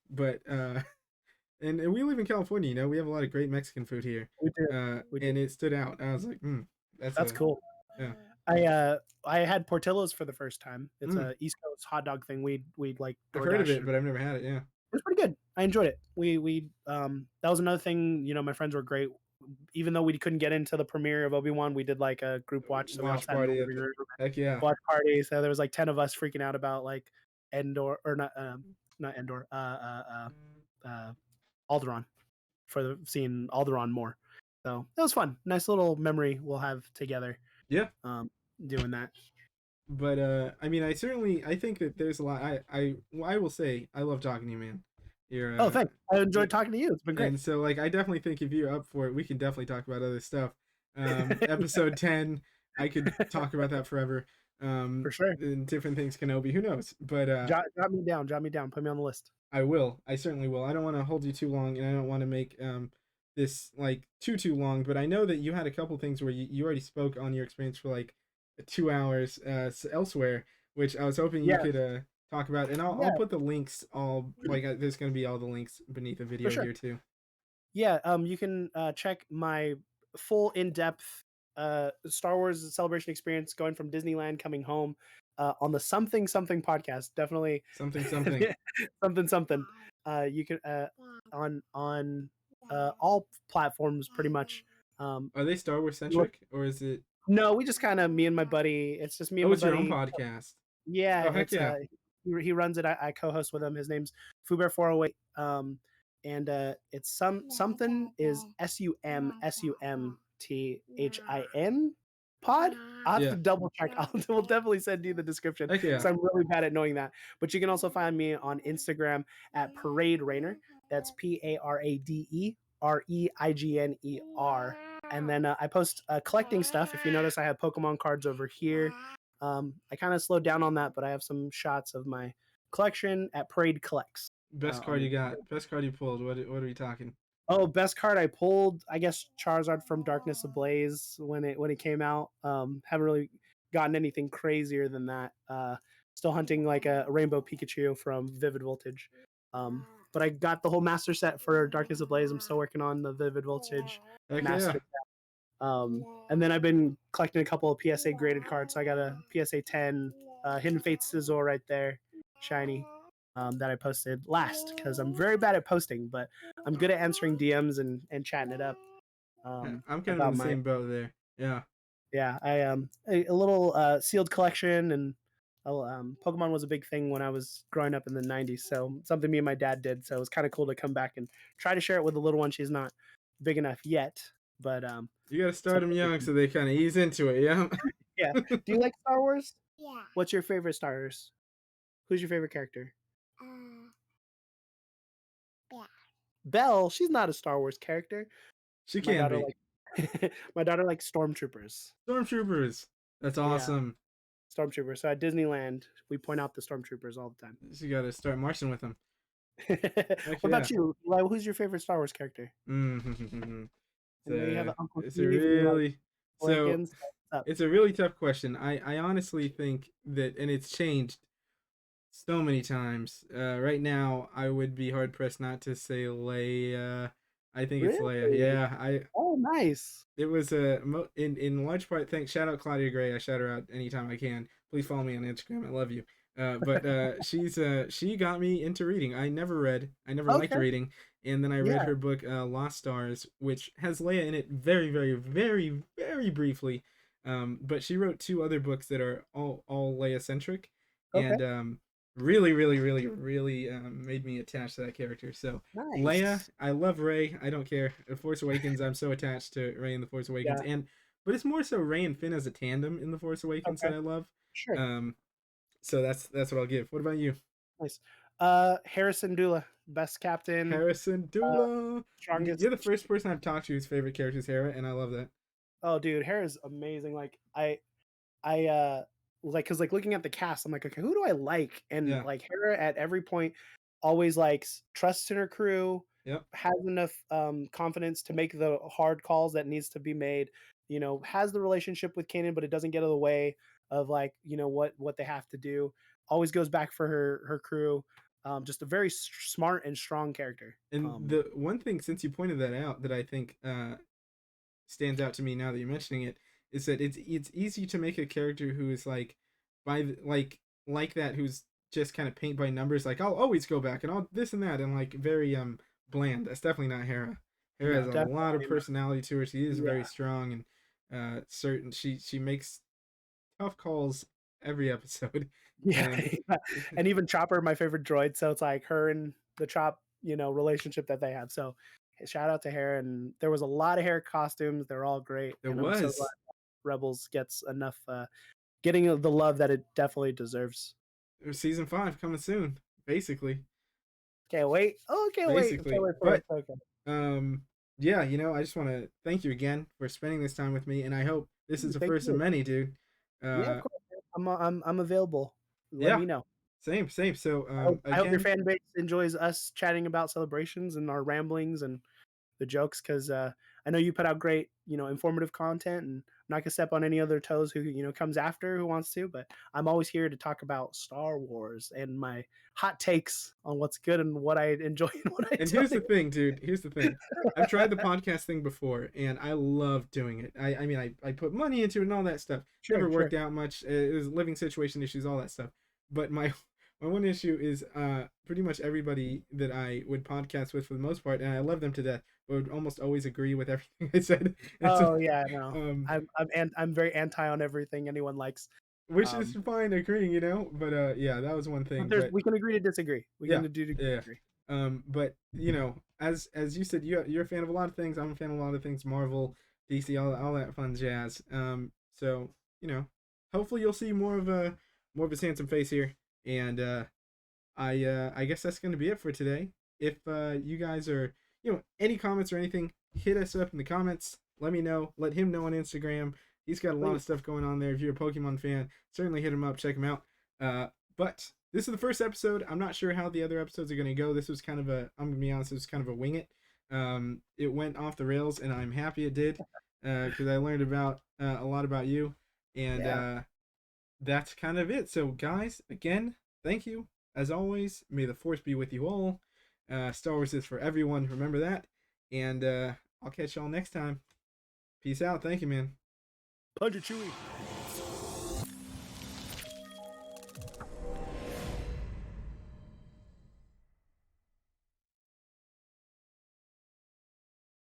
But and we live in California. We have a lot of great Mexican food here. We do. We do. And it stood out. I was like, that's That's a cool. yeah, I had Portillo's for the first time. It's mm. a East Coast hot dog thing. We'd like I've heard of DoorDash. it, but I've never had it. Yeah, It was pretty good. I enjoyed it. We that was another thing. My friends were great. Even though we couldn't get into the premiere of Obi-Wan, we did like a group watch. So we all watch sat in the party at living the room, heck yeah, watch party. So there was like 10 of us freaking out about like Endor or not Endor, Alderaan for the seeing Alderaan more. So that was fun. Nice little memory we'll have together. yeah. Um, doing that. But I mean, I think that there's a lot. I will say I love talking to you, man. You're Oh, thanks. I yeah, enjoyed talking to you. It's been great. and so like I definitely think if you're up for it, we can definitely talk about other stuff. Episode 10, I could talk about that forever. For sure. And different things Kenobi, who knows? But Jot me down. Jot me down. Put me on the list. I will. I certainly will. I don't want to hold you too long, and I don't want to make this like too long. But I know that you had a couple things where you already spoke on your experience for like 2 hours elsewhere, which I was hoping you Yeah. could talk about. And I'll Yeah. put the links all like there's gonna be all the links beneath the For video sure. here too. Yeah. You can check my full in-depth Star Wars celebration experience going from Disneyland coming home on the Something Something podcast. Definitely Something something. something something. You can on all platforms pretty much. Um, Are they Star Wars centric or is it? no, we just kind of me and my buddy. It's just me and Oh, my it's your own buddy. podcast. Yeah, Oh heck it's yeah! he runs it. I co-host with him. His name's Fuber408. And it's something is SUMSUMTHIN pod. I'll have to Yeah, double check. We'll definitely send you the description heck because yeah. I'm really bad at knowing that. But you can also find me on Instagram at ParadeReigner. That's ParadeReigner. And then I post collecting stuff. If you notice, I have Pokemon cards over here. I kind of slowed down on that, but I have some shots of my collection at Parade Collects. Best On card you Instagram. got. Best card you pulled. What are we talking? Oh, best card I pulled, I guess Charizard from Darkness Ablaze when it came out. Haven't really gotten anything crazier than that. Still hunting like a Rainbow Pikachu from Vivid Voltage. But I got the whole master set for Darkness Ablaze. I'm still working on the Vivid Voltage Heck yeah. master. And then I've been collecting a couple of PSA graded cards. So I got a PSA 10 Hidden Fate Sizzle right there, shiny, that I posted last because I'm very bad at posting, but I'm good at answering DMs and chatting it up Yeah, I'm kind of in about the my. same boat there. Yeah. Yeah, I a little sealed collection and Pokemon was a big thing when I was growing up in the '90s. So something me and my dad did. So it was kind of cool to come back and try to share it with the little one. She's not big enough yet, but You gotta start them something we young can. so they kind of ease into it. Yeah. Yeah. Do you like Star Wars? Yeah. What's your favorite Star Wars? Who's your favorite character? Uh, Belle. Belle. She's not a Star Wars character. She My can daughter be. like my daughter likes stormtroopers. Stormtroopers. That's Yeah, awesome. stormtroopers. So at Disneyland, we point out the stormtroopers all the time. You gotta start marching with them. What Heck about yeah. you? Like, who's your favorite Star Wars character? Mm-hmm. I know you have an Uncle It's a Steve and you like really so Awakens. What's up? it's a really tough question. I honestly think that, and it's changed so many times. Right now, I would be hard pressed not to say Leia. I think it's Leia. Really? Yeah, I Oh, nice. it was a in large part. Thanks, shout out Claudia Gray. I shout her out anytime I can. Please follow me on Instagram. I love you. But she got me into reading. I never read. I never liked Okay. reading, and then I read Yeah. her book Lost Stars, which has Leia in it very, very, very, very briefly. But she wrote two other books that are all Leia centric, Okay. and really, really, really, really made me attached to that character. So Leia, Nice. I love Rey. I don't care. The Force Awakens, I'm so attached to Rey in the Force Awakens, Yeah. and but it's more so Rey and Finn as a tandem in the Force Awakens that Okay. I love. Sure. Um, so that's what I'll give. What about you? Nice. Harrison Dula, best captain, Harrison uh, Dula. You're strongest. the first person I've talked to whose favorite character is Hera, and I love that. Oh, dude, Hera's amazing. Like, like, cause like looking at the cast, I'm like, okay, who do I like? And Yeah. like Hera at every point always likes trusts in her crew, Yep. has enough confidence to make the hard calls that needs to be made. Has the relationship with Kanan, but it doesn't get in the way of like what they have to do. Always goes back for her crew. Just a very smart and strong character. And the one thing, since you pointed that out, that I think stands out to me now that you're mentioning it is that it's easy to make a character who is like like that, who's just kind of paint by numbers, like I'll always go back and all this and that, and like very bland. That's definitely not Hera. Hera No, has a lot of definitely not. personality to her. She is Yeah, very strong, and certain she makes tough calls every episode. yeah, And and even Chopper, my favorite droid. So it's like her and the Chop, relationship that they have. So shout out to Hera, and there was a lot of hair costumes. They're all great, there and I'm so glad was Rebels gets enough, getting the love that it definitely deserves. season 5 coming soon, basically. Can't wait. Oh, can't Basically, wait for it. but Okay. um yeah, I just want to thank you again for spending this time with me, and I hope this is the Thank first of you. many, dude. Yeah, of uh course. Man. I'm available. Let yeah, me know. same. So I hope your again, fan base enjoys us chatting about celebrations and our ramblings and the jokes because I know you put out great, informative content, and I'm not gonna step on any other toes who comes after who wants to, but I'm always here to talk about Star Wars and my hot takes on what's good and what I enjoy and what I and don't. here's the thing, dude. Here's the thing. I've tried the podcast thing before, and I love doing it. I mean, I put money into it and all that stuff. Never Sure, worked sure, out much. It was living situation issues, all that stuff. But my my one issue is pretty much everybody that I would podcast with for the most part, and I love them to death, would almost always agree with everything I said. And so oh yeah, no, um I'm very anti on everything anyone likes. which is um fine agreeing, but yeah, that was one but thing. there's But we can agree to disagree. We yeah, can do to yeah. disagree. But as you said, you're a fan of a lot of things. I'm a fan of a lot of things. Marvel, DC, all that fun jazz. So hopefully you'll see more of his handsome face here. And I guess that's gonna be it for today. If you guys are any comments or anything, hit us up in the comments. Let me know. Let him know on Instagram. He's got a lot of Please. stuff going on there. If you're a Pokemon fan, certainly hit him up. Check him out. But this is the first episode. I'm not sure how the other episodes are gonna go. This was kind of a. I'm gonna be honest. It was kind of a wing it. It went off the rails, and I'm happy it did, because I learned about a lot about you, and Yeah. that's kind of it. So, guys, again, thank you. As always, may the force be with you all. Star Wars is for everyone. Remember that. And I'll catch y'all next time. Peace out. Thank you, man. Punch it, Chewie.